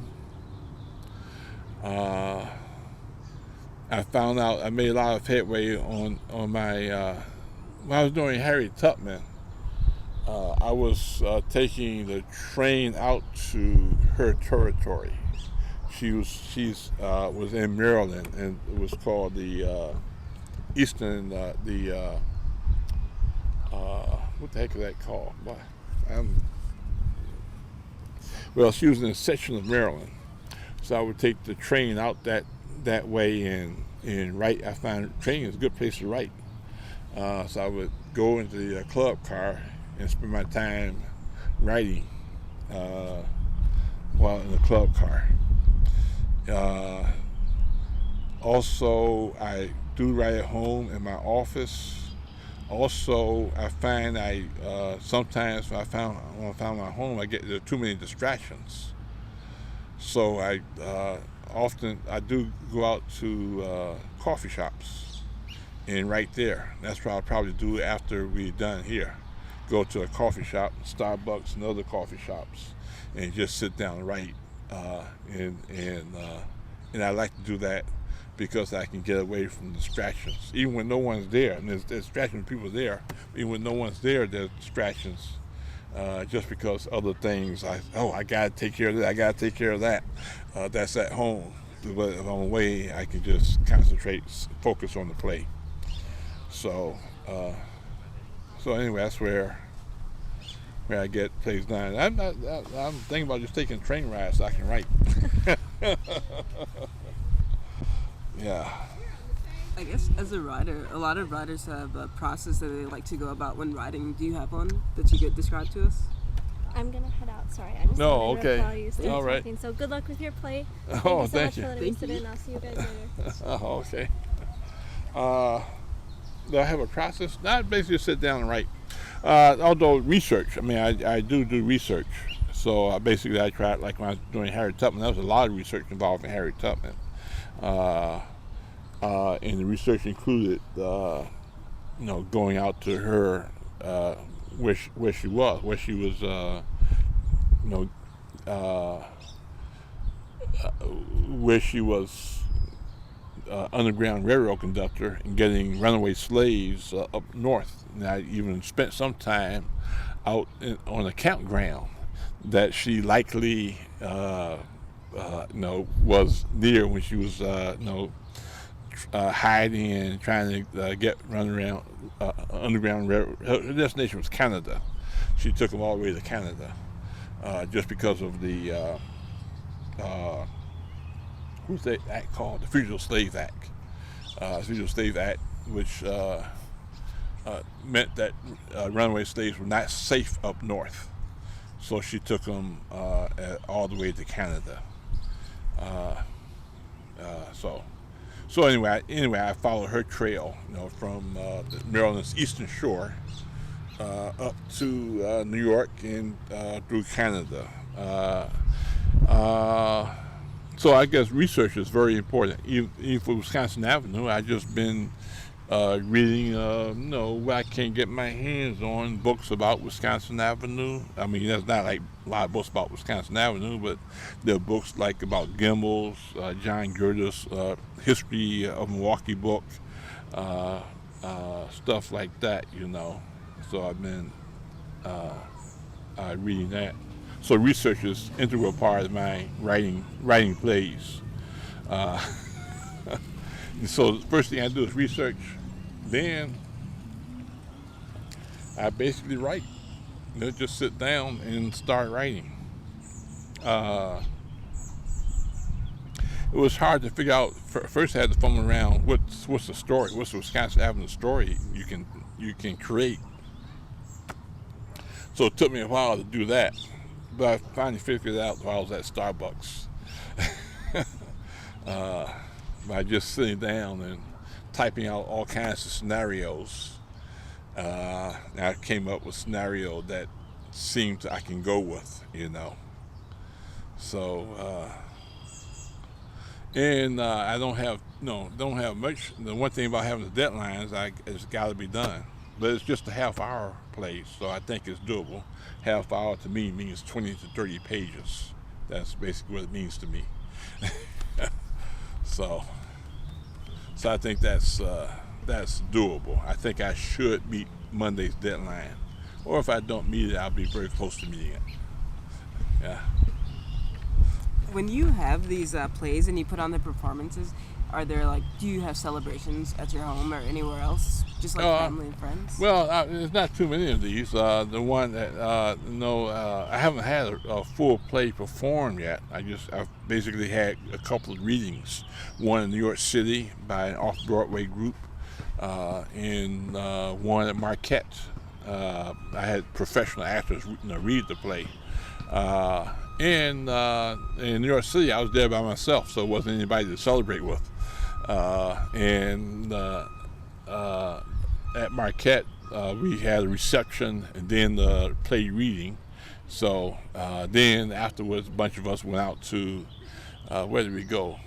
Speaker 2: I found out I made a lot of headway on my when I was doing Harriet Tubman. I was taking the train out to her territory. She's was in Maryland, and it was called the Eastern what the heck is that called? Well, she was in a section of Maryland, so I would take the train out that way and write. I find train is a good place to write. So I would go into the club car and spend my time writing while in the club car. Also, I do write at home in my office. Also, I find sometimes when I found my home, there are too many distractions. So I do go out to coffee shops and write there. That's what I'll probably do after we're done here. Go to a coffee shop, Starbucks and other coffee shops, and just sit down and write. And I like to do that because I can get away from distractions. Even when no one's there, and there's distractions, people there, even when no one's there, there's distractions. Just because other things, I gotta take care of that, I gotta take care of that. That's at home. But if I'm away, I can just concentrate, focus on the play. So anyway, that's where I get plays done. I'm thinking about just taking train rides so I can write. Yeah.
Speaker 1: I guess as a writer, a lot of writers have a process that they like to go about when writing. Do you have one that you could describe to us?
Speaker 5: I'm gonna head out. Sorry, I just wanted to follow you.
Speaker 2: All right.
Speaker 5: Talking. So good luck with your play.
Speaker 2: Thank
Speaker 5: you so
Speaker 2: thank
Speaker 5: much
Speaker 2: you.
Speaker 5: for letting me sit in. I'll see you guys later.
Speaker 2: Oh, okay. Do I have a process? No, I basically sit down and write. Although research, I mean, I do research. So I tried, like when I was doing Harriet Tubman, there was a lot of research involved in Harriet Tubman. And the research included, going out to her, where she was, where she was Underground Railroad conductor and getting runaway slaves up north. And I even spent some time out on a campground that she likely was near when she was hiding and trying to run around Underground Railroad. Her destination was Canada. She took them all the way to Canada just because of the who's that act called? The Fugitive Slave Act. Fugitive Slave Act, which meant that runaway slaves were not safe up north. So she took them all the way to Canada. So anyway, I followed her trail, from Maryland's eastern shore up to New York and through Canada. So I guess research is very important. Even for Wisconsin Avenue, I've just been reading, where I can get my hands on books about Wisconsin Avenue. I mean, there's not like a lot of books about Wisconsin Avenue, but there are books like about Gimbel's, John Gerda's history of Milwaukee book, stuff like that, So I've been reading that. So research is an integral part of my writing plays. And so the first thing I do is research, then I basically write. Just sit down and start writing. It was hard to figure out. First I had to fumble around what's the story, what's the Wisconsin Avenue story you can create. So it took me a while to do that. But I finally figured it out while I was at Starbucks. By just sitting down and typing out all kinds of scenarios. I came up with a scenario that seems I can go with, So, I don't have much. The one thing about having the deadlines, it's got to be done. But it's just a half-hour play, so I think it's doable. Half hour to me means 20 to 30 pages. That's basically what it means to me. So So I think that's doable. I think I should meet Monday's deadline, or if I don't meet it, I'll be very close to meeting it. Yeah.
Speaker 1: When you have these plays and you put on the performances, are there do you have celebrations at your home or anywhere else, just like family and friends?
Speaker 2: Well, there's not too many of these. The one that I haven't had a full play performed yet. I've basically had a couple of readings. One in New York City by an off-Broadway group, and one at Marquette. I had professional actors read the play. And in New York City, I was there by myself, so it wasn't anybody to celebrate with. At Marquette, we had a reception and then the play reading. So then afterwards, a bunch of us went out to, where did we go?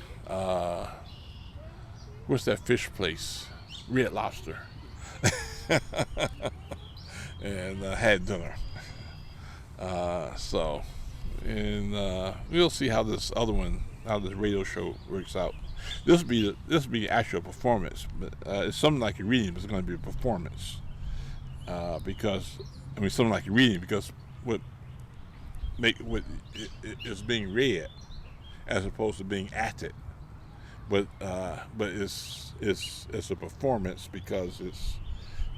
Speaker 2: What's that fish place? Red Lobster. And had dinner. And we'll see how this radio show works out. This will be actual performance, but it's something like a reading, but it's going to be a performance. Something like a reading because what is being read as opposed to being acted, but it's a performance because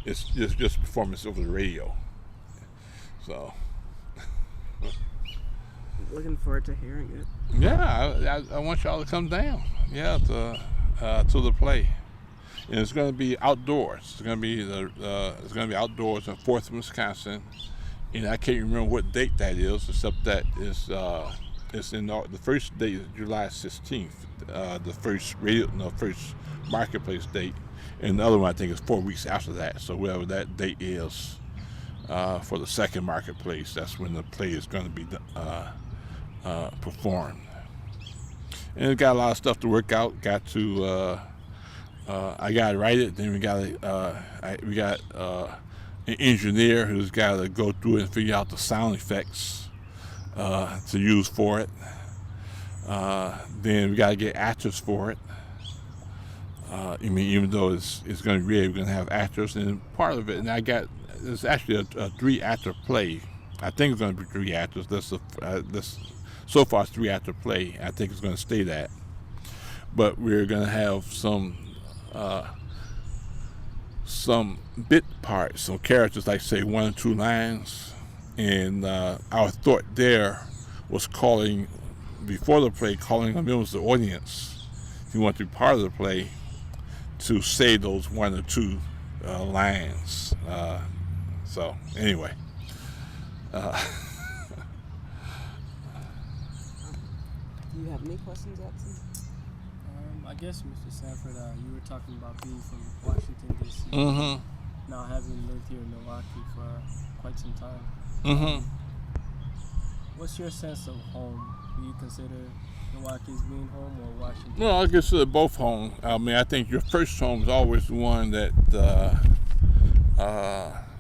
Speaker 2: it's just performance over the radio. So.
Speaker 1: Looking forward to hearing it.
Speaker 2: Yeah, I want y'all to come down. Yeah, to the play, and it's going to be outdoors. It's going to be outdoors in Fort Wisconsin, and I can't remember what date that is, except that it's in the first date is July 16th, the first marketplace date, and the other one I think is 4 weeks after that. So whatever that date is for the second marketplace, that's when the play is going to be performed. And it got a lot of stuff to work out. I got to write it. Then we got an engineer who's got to go through it and figure out the sound effects to use for it. Then we got to get actors for it. Even though it's going to be real, we're going to have actors, and part of it. And it's actually a 3-actor play. I think it's going to be 3 actors. So far, it's 3-actor play. I think it's going to stay that. But we're going to have some bit parts, some characters, like say 1 or 2 lines. And our thought there was before the play, calling on members of the audience who want to be part of the play to say those 1 or 2 lines. So anyway.
Speaker 1: Do you have any questions, Edson?
Speaker 3: I guess, Mr. Stanford, you were talking about being from Washington, D.C.
Speaker 2: Mm-hmm.
Speaker 3: Now having lived here in Milwaukee for quite some time.
Speaker 2: Mm-hmm.
Speaker 3: What's your sense of home? Do you consider Milwaukee as being home or Washington?
Speaker 2: Well, I consider both home. I think your first home is always the one that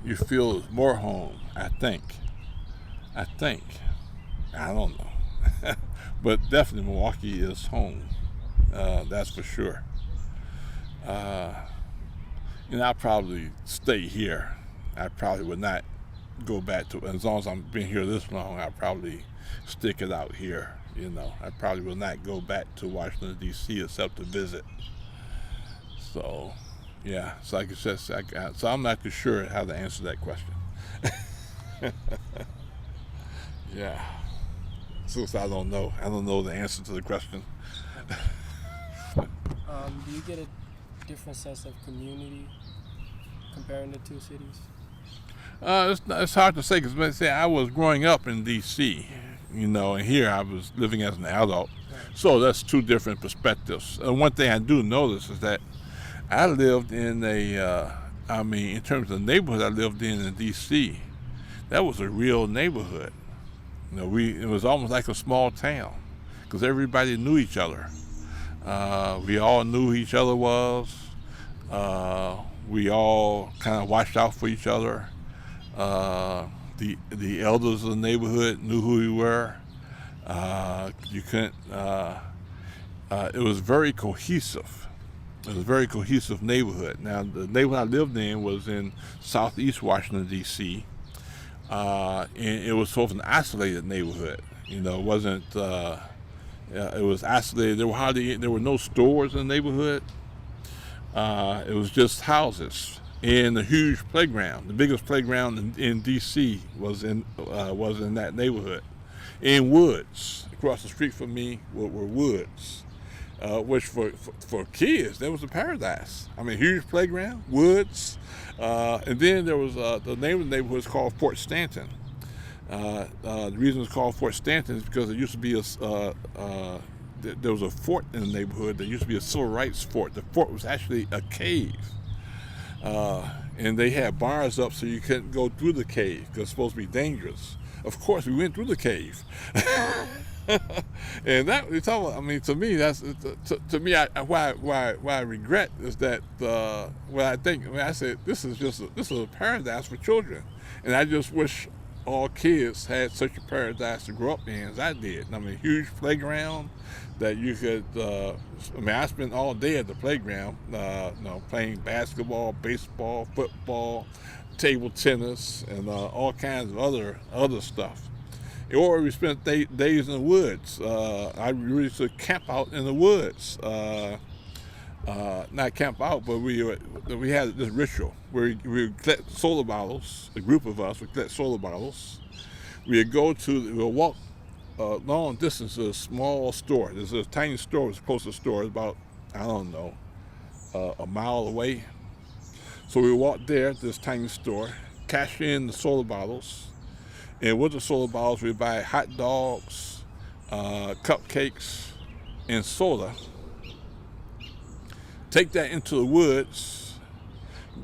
Speaker 2: you feel is more home, I think. I don't know. But definitely Milwaukee is home. That's for sure. And I'll probably stay here. I probably would not go back to, as long as I've been here this long, I'll probably stick it out here. I probably will not go back to Washington, D.C. except to visit. So, yeah. So like I said, so I'm not too sure how to answer that question. Yeah. Since I don't know the answer to the question.
Speaker 3: Do you get a different sense of community comparing the 2 cities?
Speaker 2: It's hard to say because I was growing up in D.C., and here I was living as an adult. So that's 2 different perspectives. One thing I do notice is that I lived in in terms of the neighborhood I lived in D.C., that was a real neighborhood. It was almost like a small town because everybody knew each other. We all knew who each other was. We all kind of watched out for each other. The elders of the neighborhood knew who we were. You couldn't. It was very cohesive, It was a very cohesive neighborhood. Now, the neighborhood I lived in was in southeast Washington, D.C., and it was sort of an isolated neighborhood. You know, it wasn't, it was isolated. There were no stores in the neighborhood. It was just houses and a huge playground. The biggest playground in D.C. was in that neighborhood. In woods. Across the street from me were woods. Which for kids, that was a paradise. I mean, huge playground, woods, and then there was the name of the neighborhood is called Fort Stanton. The reason it's called Fort Stanton is because there used to be there was a fort in the neighborhood. There used to be a civil rights fort. The fort was actually a cave, and they had bars up so you couldn't go through the cave because it's supposed to be dangerous. Of course, we went through the cave. And that we talk about, I mean, to me, that's why I regret is that what I think. I mean, I said this is a paradise for children, and I just wish all kids had such a paradise to grow up in as I did. I mean, huge playground that you could. I mean, I spent all day at the playground, playing basketball, baseball, football, table tennis, and all kinds of other stuff. Or we spent days in the woods. I really used to camp out in the woods. Not camp out, but we had this ritual where we would collect soda bottles. A group of us would collect soda bottles. We'd walk long distance to a small store. There's a tiny store. It's the closest store. It's about, I don't know, a mile away. So we walked there to this tiny store, cash in the soda bottles. And with the soda bottles, we buy hot dogs, cupcakes, and soda. Take that into the woods,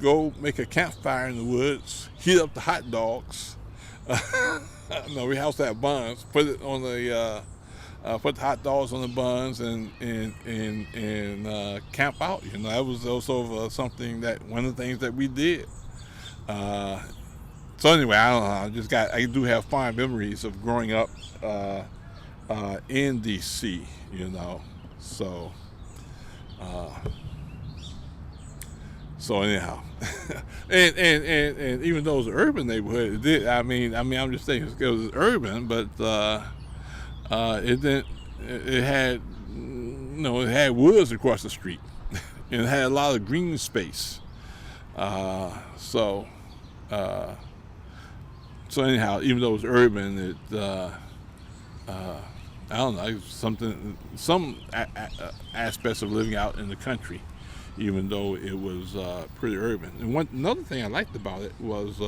Speaker 2: go make a campfire in the woods, heat up the hot dogs. No, we also have buns. Put it on put the hot dogs on the buns and camp out. You know, that was also something one of the things that we did. So anyway, I don't know. I do have fond memories of growing up in D.C. You know, so anyhow, and even though it was an urban neighborhood, it did. I mean, I'm just saying it was urban, but it didn't. It had, it had woods across the street, and it had a lot of green space. So anyhow, even though it was urban, I don't know, some aspects of living out in the country, even though it was pretty urban. And another thing I liked about it was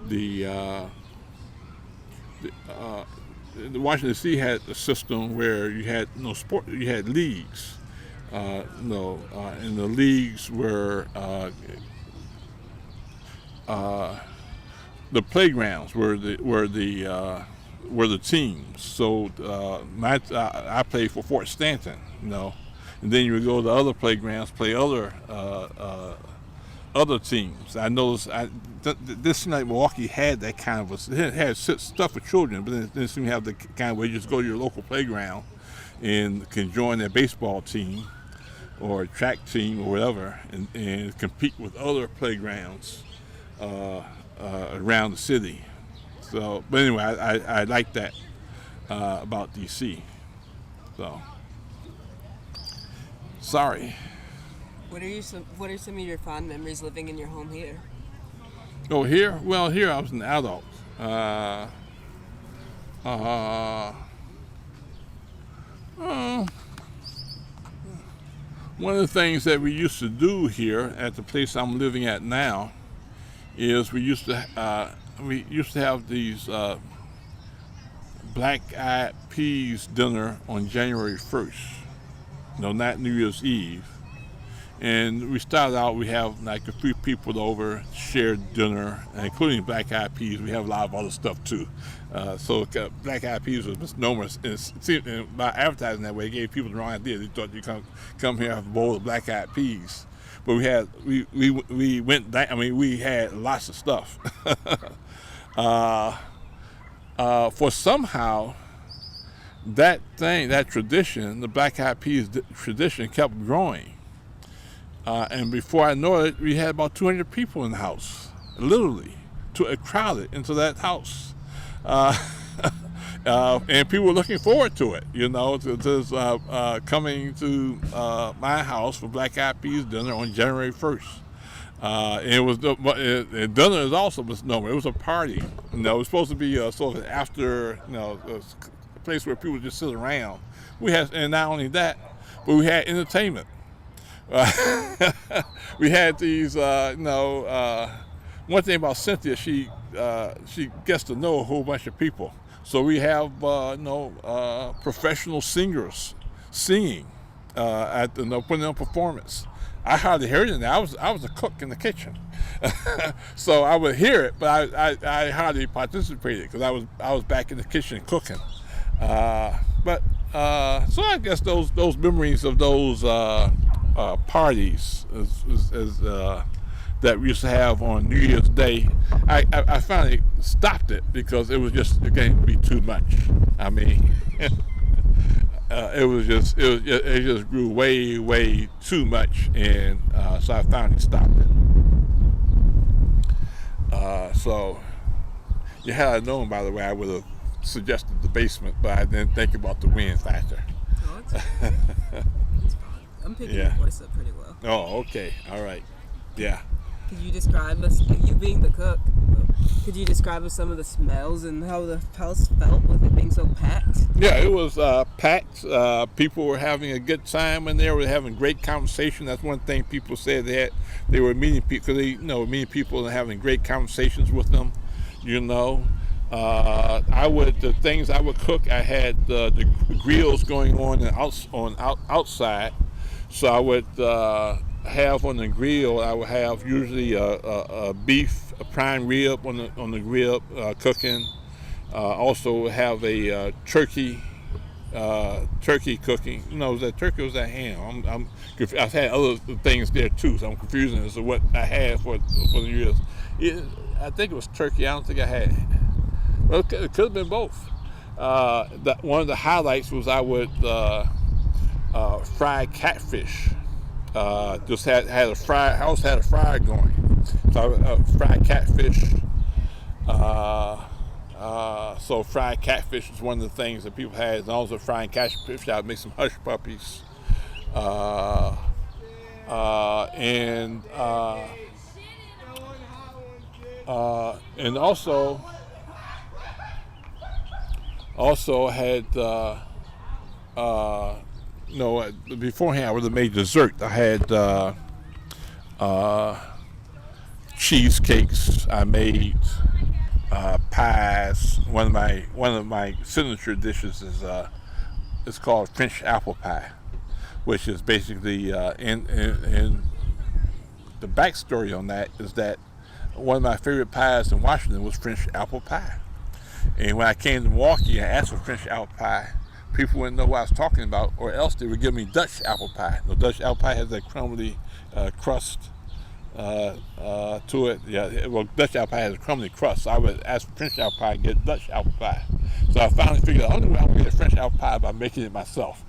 Speaker 2: the Washington D.C. had a system where you had sport, you had leagues, and the leagues were. The playgrounds were the teams. So I played for Fort Stanton, and then you would go to other playgrounds, play other teams. I noticed this seemed like Milwaukee had that kind of it had stuff for children, but then it didn't seem to have the kind of where you just go to your local playground and can join their baseball team or track team or whatever, and compete with other playgrounds around the city. So, but anyway, I like that about DC. So, sorry.
Speaker 1: What are some of your fond memories living in your home here?
Speaker 2: Oh, here? Well, here I was an adult. One of the things that we used to do here at the place I'm living at now is we used to have these black-eyed peas dinner on January 1st. Not New Year's Eve. And we started out, we have like a few people over, shared dinner, including black-eyed peas. We have a lot of other stuff too. So black-eyed peas was misnomerous. And it seemed, by advertising that way, it gave people the wrong idea. They thought you come here and have a bowl of black-eyed peas. But we went down. I mean, we had lots of stuff. For somehow that tradition, the Black Eyed Peas tradition, kept growing. And before I know it, we had about 200 people in the house, literally, crowded into that house. And people were looking forward to it, to coming to my house for Black Eyed Peas dinner on January 1st. And it was dinner is also misnomer. It was a party. It was supposed to be sort of after, a place where people just sit around. And not only that, but we had entertainment. We had these, one thing about Cynthia, she gets to know a whole bunch of people. So we have, professional singers singing, putting on performance. I hardly heard it. I was a cook in the kitchen, so I would hear it, but I hardly participated because I was back in the kitchen cooking. So I guess those memories of those parties is that we used to have on New Year's Day. I finally stopped it because it was just getting to be too much. I mean, it just grew way too much, and so I finally stopped it. So you had I known, by the way, I would have suggested the basement, but I didn't think about the wind factor.
Speaker 1: Oh, it's fine. I'm picking your voice up pretty well.
Speaker 2: Oh, okay, all right, yeah.
Speaker 1: Could you describe us, you being the cook, could you describe us some of the smells and how the house felt with it being so packed?
Speaker 2: Yeah, it was packed. People were having a good time in there. We were having great conversation. That's one thing people said they were meeting people. Meeting people and having great conversations with them. The things I would cook. I had the grills going on outside, so I would have on the grill. I would have usually a beef, a prime rib on the grill cooking. Also have a turkey cooking. Was that turkey or was that ham? I've had other things there too, so I'm confusing as to what I had for the years. I think it was turkey. I don't think I had. Well, it could have been both. One of the highlights was I would fry catfish. Just had a fry. I also had a fryer going, so I would fry catfish. So fried catfish is one of the things that people had. And also frying catfish, I would make some hush puppies, and also had beforehand I would have made dessert. I had cheesecakes. I made pies. One of my signature dishes is called French apple pie, which is basically and the backstory on that is that one of my favorite pies in Washington was French apple pie. And when I came to Milwaukee and asked for French apple pie, people wouldn't know what I was talking about, or else they would give me Dutch apple pie. The Dutch apple pie has that crumbly crust to it. Yeah, well, Dutch apple pie has a crumbly crust, so I would ask for French apple pie and get Dutch apple pie. So I finally figured out the only way I'm going to get a French apple pie by making it myself.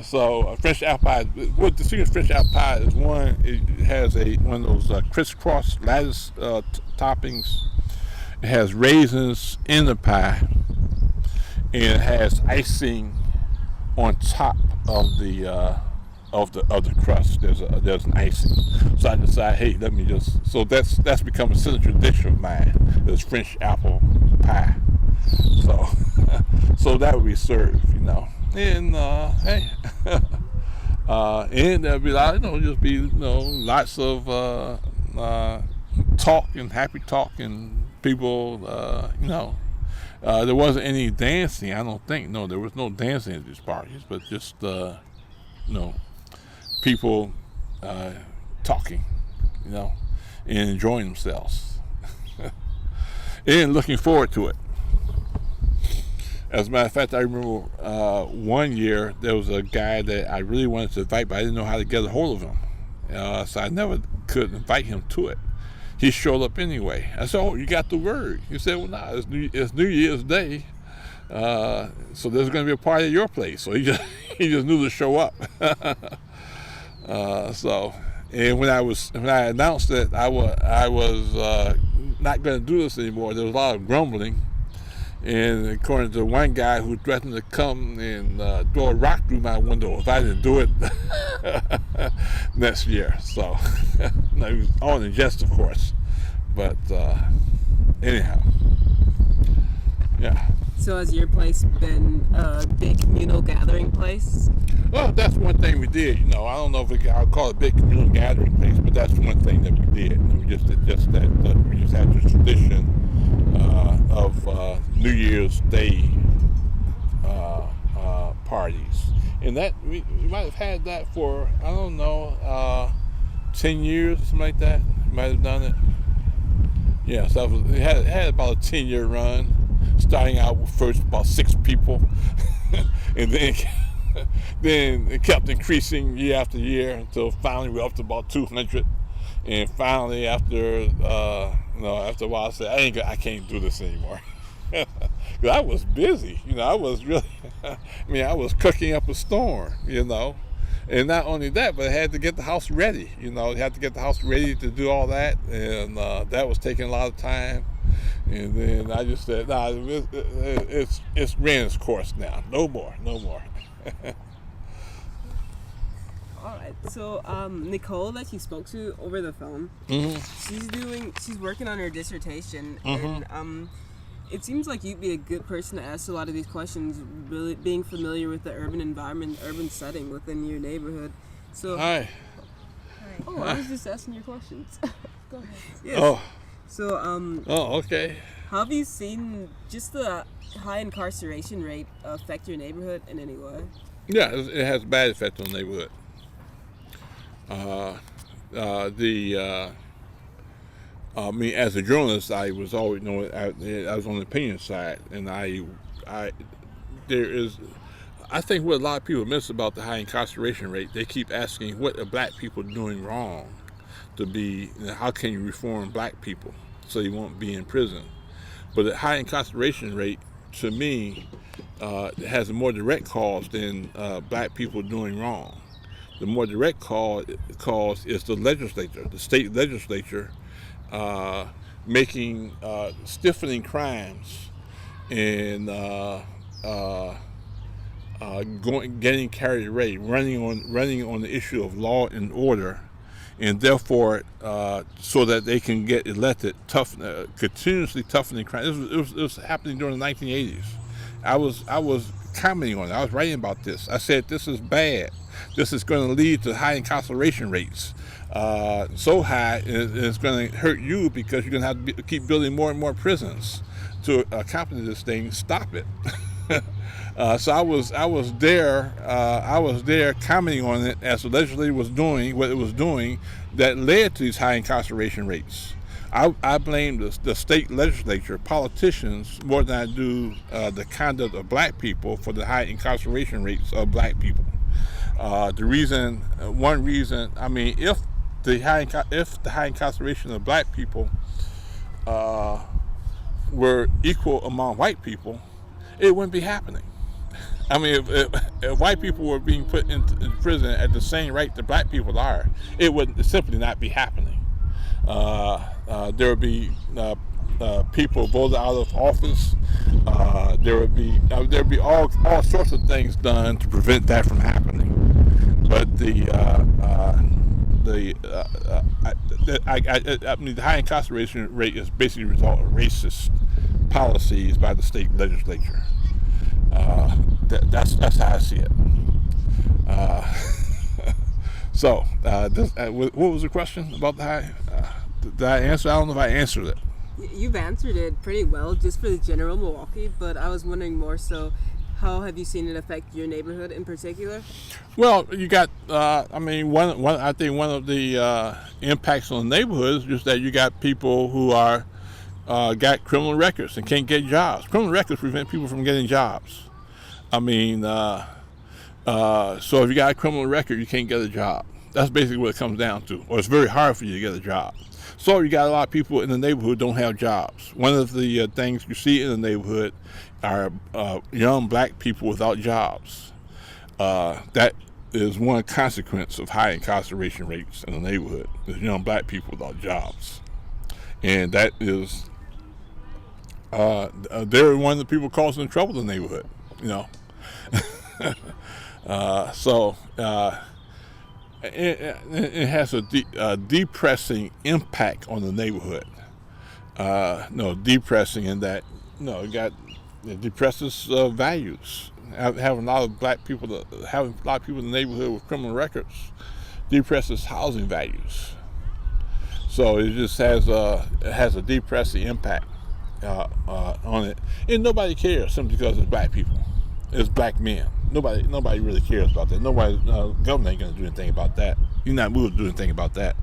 Speaker 2: So French apple pie, what the secret of French apple pie is, one, it has one of those crisscross lattice toppings. It has raisins in the pie, and it has icing on top of the crust. There's an icing. So I decided, hey, let me just. So that's become a signature dish of mine. It's French apple pie. So that would be served, And hey, and there'll be lots of talk and happy talk and people. There wasn't any dancing. I don't think. No, there was no dancing at these parties, but just people talking, and enjoying themselves and looking forward to it. As a matter of fact, I remember one year there was a guy that I really wanted to invite, but I didn't know how to get a hold of him, so I never could invite him to it. He showed up anyway. I said, "Oh, you got the word?" He said, "Well, it's New Year's Day, So there's going to be a party at your place. So he just he just knew to show up. And when I announced that I was not going to do this anymore, there was a lot of grumbling. And according to one guy who threatened to come and throw a rock through my window if I didn't do it next year. So, no, it was all in jest, of course. But anyhow, yeah.
Speaker 1: So has your place been a big communal gathering place?
Speaker 2: Well, that's one thing we did. You know, I don't know if I'll call it a big communal gathering place, but that's one thing that we did. We just had this tradition of New Year's Day parties, and that we might have had that for, I don't know, 10 years or something like that. We might have done it. Yeah, so it had about a 10-year run, starting out with first about 6 people, and then it kept increasing year after year until finally we're up to about 200. And finally, after a while, I said, I can't do this anymore. Because I was busy, I was really, I was cooking up a storm, and not only that, but I had to get the house ready, had to get the house ready to do all that, and that was taking a lot of time. And then I just said, it's ran its course now, no more.
Speaker 1: All right. So Nicole, that you spoke to over the phone, she's working on her dissertation, and it seems like you'd be a good person to ask a lot of these questions, really being familiar with the urban environment, urban setting within your neighborhood. So
Speaker 2: Hi.
Speaker 1: Oh, I was just asking your questions. Go ahead. Yes.
Speaker 2: Oh.
Speaker 1: So
Speaker 2: okay.
Speaker 1: how have you seen just the high incarceration rate affect your neighborhood in any way?
Speaker 2: Yeah, it has a bad effect on the neighborhood. As a journalist, I was always, I was on the opinion side, and I think what a lot of people miss about the high incarceration rate, they keep asking what are black people doing wrong how can you reform black people so you won't be in prison? But the high incarceration rate, to me, has a more direct cause than black people doing wrong. The more direct cause is the legislature, the state legislature, making stiffening crimes and getting carried away, running on the issue of law and order, and therefore so that they can get elected, continuously toughening crime. It was happening during the 1980s. I was commenting on it. I was writing about this. I said this is bad. This is going to lead to high incarceration rates. So high, it's going to hurt you because you're going to have to keep building more and more prisons to accompany this thing. Stop it. So I was there commenting on it as the legislature was doing what it was doing that led to these high incarceration rates. I blame the state legislature, politicians, more than I do the conduct of black people for the high incarceration rates of black people. One reason, if the high incarceration of black people were equal among white people, it wouldn't be happening. If white people were being put into prison at the same rate that black people are, it would simply not be happening. There would be people voted out of office. There would be all sorts of things done to prevent that from happening. But the high incarceration rate is basically a result of racist policies by the state legislature. That's how I see it. What was the question about the high? Did I answer? I don't know if I answered it.
Speaker 1: You've answered it pretty well, just for the general Milwaukee. But I was wondering more so, how have you seen it affect your neighborhood in particular?
Speaker 2: Well, you got. I think one of the impacts on the neighborhood is just that you got people who are got criminal records and can't get jobs. Criminal records prevent people from getting jobs. So if you got a criminal record, you can't get a job. That's basically what it comes down to. Or it's very hard for you to get a job. So you got a lot of people in the neighborhood who don't have jobs. One of the things you see in the neighborhood are young black people without jobs. That is one consequence of high incarceration rates in the neighborhood, is young black people without jobs. And that is, they're one of the people causing trouble in the neighborhood, you know. It has a depressing impact on the neighborhood. Depressing in that, it depresses values. Having a lot of black people, having a lot of people in the neighborhood with criminal records, depresses housing values. So it just has a depressing impact on it, and nobody cares simply because it's black people. It's black men. Nobody really cares about that. Government ain't gonna do anything about that. You're not moved to do anything about that.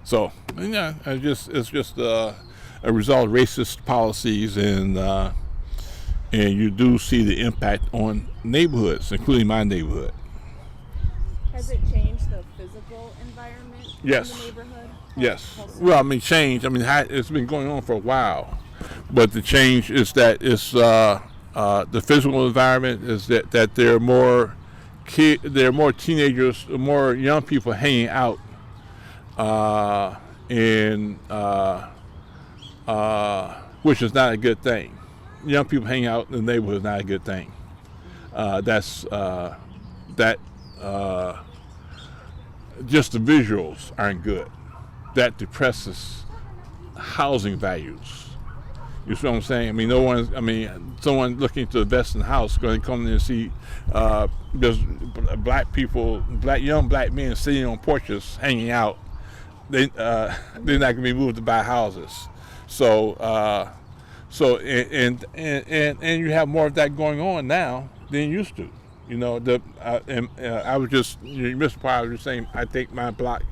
Speaker 2: So yeah, it's just a result of racist policies, and you do see the impact on neighborhoods, including my neighborhood.
Speaker 6: Has it changed the physical environment
Speaker 2: Yes.
Speaker 6: in the neighborhood?
Speaker 2: Yes. Well, I mean, change. I mean, it's been going on for a while, but the change is that it's the physical environment is that there are more teenagers, more young people hanging out, which is not a good thing. Young people hanging out in the neighborhood is not a good thing. Just the visuals aren't good. That depresses housing values. You see what I'm saying? I mean, someone looking to invest in a house going to come in and see there's young black men sitting on porches hanging out. They're not going to be moved to buy houses. So you have more of that going on now than you used to. You know, I was just, Mr. Powell was saying, I think my block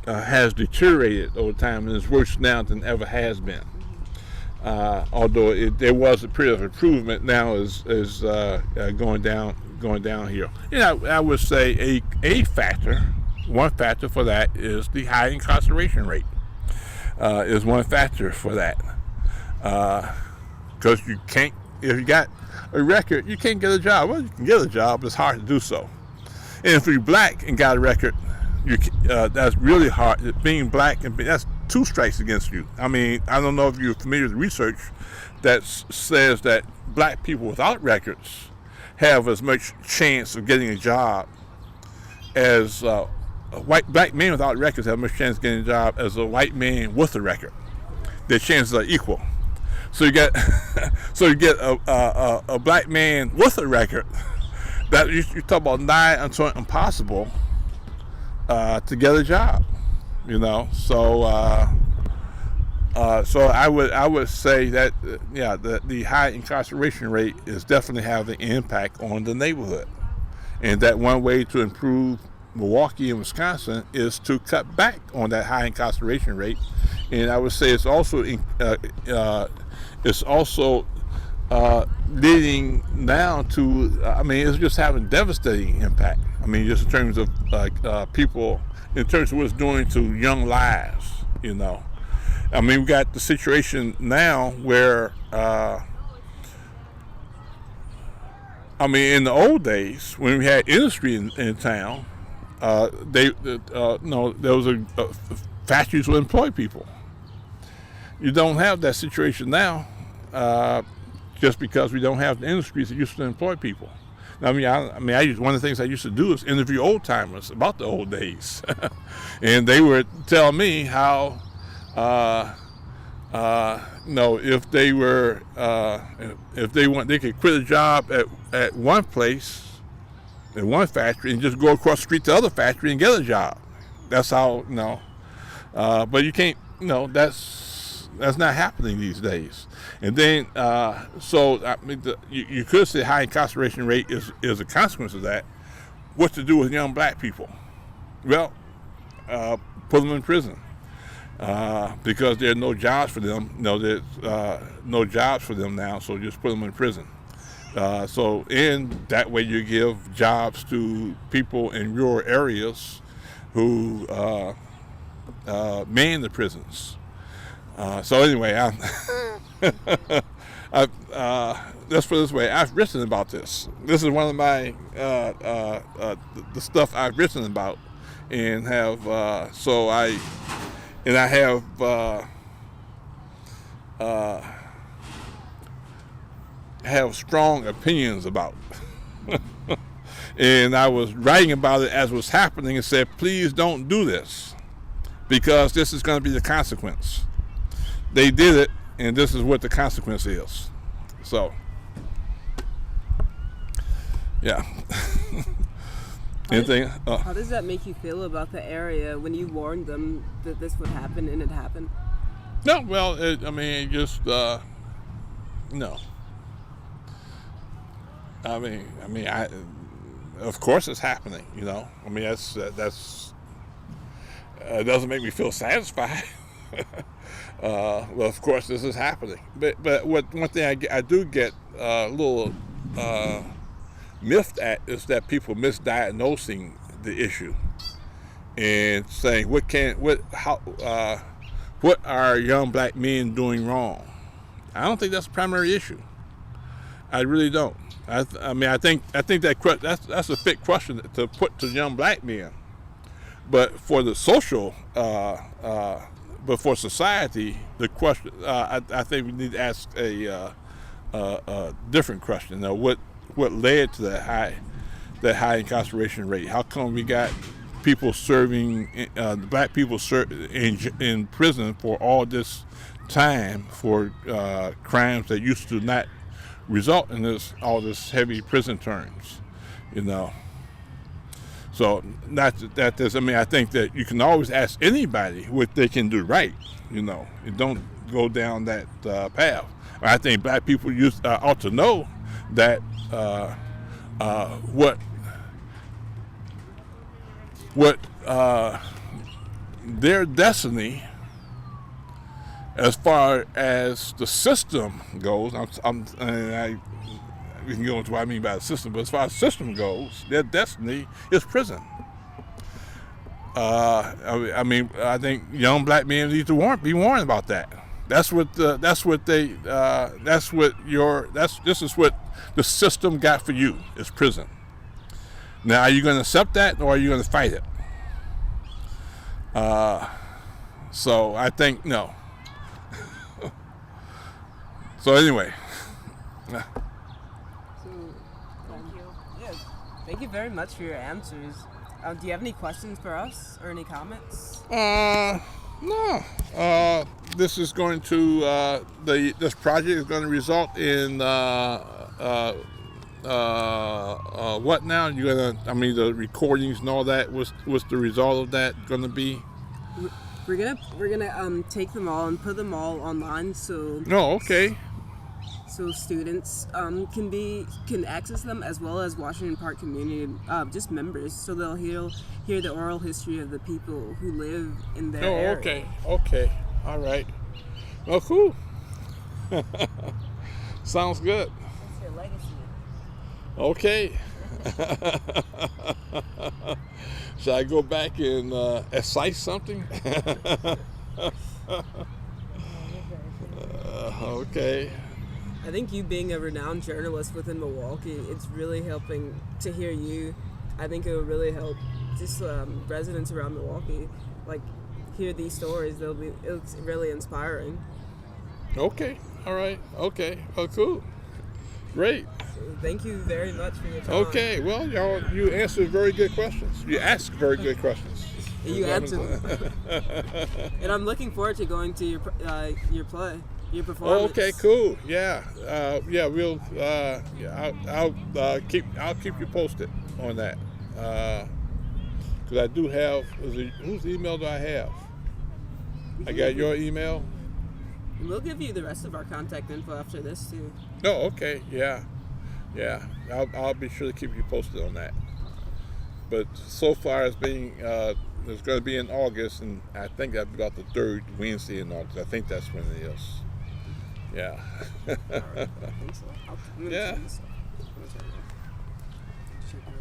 Speaker 2: has deteriorated over time and is worse now than ever has been. Although there was a period of improvement, now is going down here. You know, I would say one factor for that is the high incarceration rate. Is one factor for that. Because if you got a record, you can't get a job. Well, you can get a job, but it's hard to do so. And if you're black and got a record, that's really hard. Being black, that's 2 strikes against you. I mean, I don't know if you're familiar with research that says that black people without records have as much chance of getting a job as black men without records have as much chance of getting a job as a white man with a record. Their chances are equal. So you get a black man with a record that you talk about nigh unto impossible to get a job, you know. So I would say that the high incarceration rate is definitely having an impact on the neighborhood, and that one way to improve Milwaukee and Wisconsin is to cut back on that high incarceration rate. And I would say it's also leading now to, it's just having devastating impact. I mean, just in terms of people, in terms of what it's doing to young lives, you know. I mean, we got the situation now where, in the old days when we had industry in town, there was factories would employ people. You don't have that situation now, just because we don't have the industries that used to employ people. One of the things I used to do is interview old timers about the old days, and they would tell me how, if they were, they could quit a job at one place, at one factory, and just go across the street to the other factory and get a job. That's how, but you can't, that's not happening these days. And then, you could say high incarceration rate is a consequence of that. What to do with young black people? Well, put them in prison because there are no jobs for them. There's no jobs for them now, so just put them in prison. And that way you give jobs to people in rural areas who man the prisons. So anyway, let's put it this way. I've written about this. This is one of my the stuff I've written about, and have I have strong opinions about. And I was writing about it as it was happening and said, please don't do this, because this is going to be the consequence. They did it, and this is what the consequence is. So, yeah. Anything?
Speaker 1: How does that make you feel about the area when you warned them that this would happen and it happened?
Speaker 2: No, well, no. Of course it's happening, you know. I mean, that's doesn't make me feel satisfied. Well, of course this is happening. But one thing I do get a little miffed at is that people misdiagnosing the issue and saying what are young black men doing wrong. I don't think that's the primary issue. I really don't. I think that's a fit question to put to young black men. But for the social, but for society, the question I think we need to ask a different question. Now, what led to that high incarceration rate? How come we got people serving, black people in prison for all this time for crimes that used to not result in all this heavy prison terms, you know? So not that there's, I think that you can always ask anybody what they can do right, you know, and don't go down that path. I think black people ought to know that what their destiny, as far as the system goes, we can go into what I mean by the system, but as far as the system goes, their destiny is prison. I think young black men need to be warned about that. This is what the system got for you, is prison. Now, are you going to accept that, or are you going to fight it? So I think no. So anyway.
Speaker 1: Thank you very much for your answers. Do you have any questions for us or any comments?
Speaker 2: No. This is going to this project is going to result in what now? You're gonna, the recordings and all that. What's the result of that going to be?
Speaker 1: We're gonna take them all and put them all online. So.
Speaker 2: Oh, okay.
Speaker 1: So students can access them, as well as Washington Park community, just members, so they'll hear the oral history of the people who live in their area.
Speaker 2: Okay, all right. Well, cool. Sounds good.
Speaker 1: That's your legacy.
Speaker 2: Okay. Should I go back and excise something? Okay.
Speaker 1: I think you being a renowned journalist within Milwaukee, it's really helping to hear you. I think it will really help just residents around Milwaukee, hear these stories. It's really inspiring.
Speaker 2: Okay, all right, okay, well, cool, great.
Speaker 1: So thank you very much for your time.
Speaker 2: Okay, well, you answered very good questions. You asked very good questions.
Speaker 1: You answered them. And I'm looking forward to going to your play. Your performance.
Speaker 2: Okay, cool. Yeah, we'll. I'll keep you posted on that. Because I do have. Whose email do I have? I got your email.
Speaker 1: And we'll give you the rest of our contact info after this too.
Speaker 2: Oh, okay. Yeah. I'll be sure to keep you posted on that. But so far, it's going to be in August, and I think that'll be about the third Wednesday in August. I think that's when it is. Yeah.
Speaker 1: All right. I think so.
Speaker 2: Yeah.
Speaker 1: Check it out.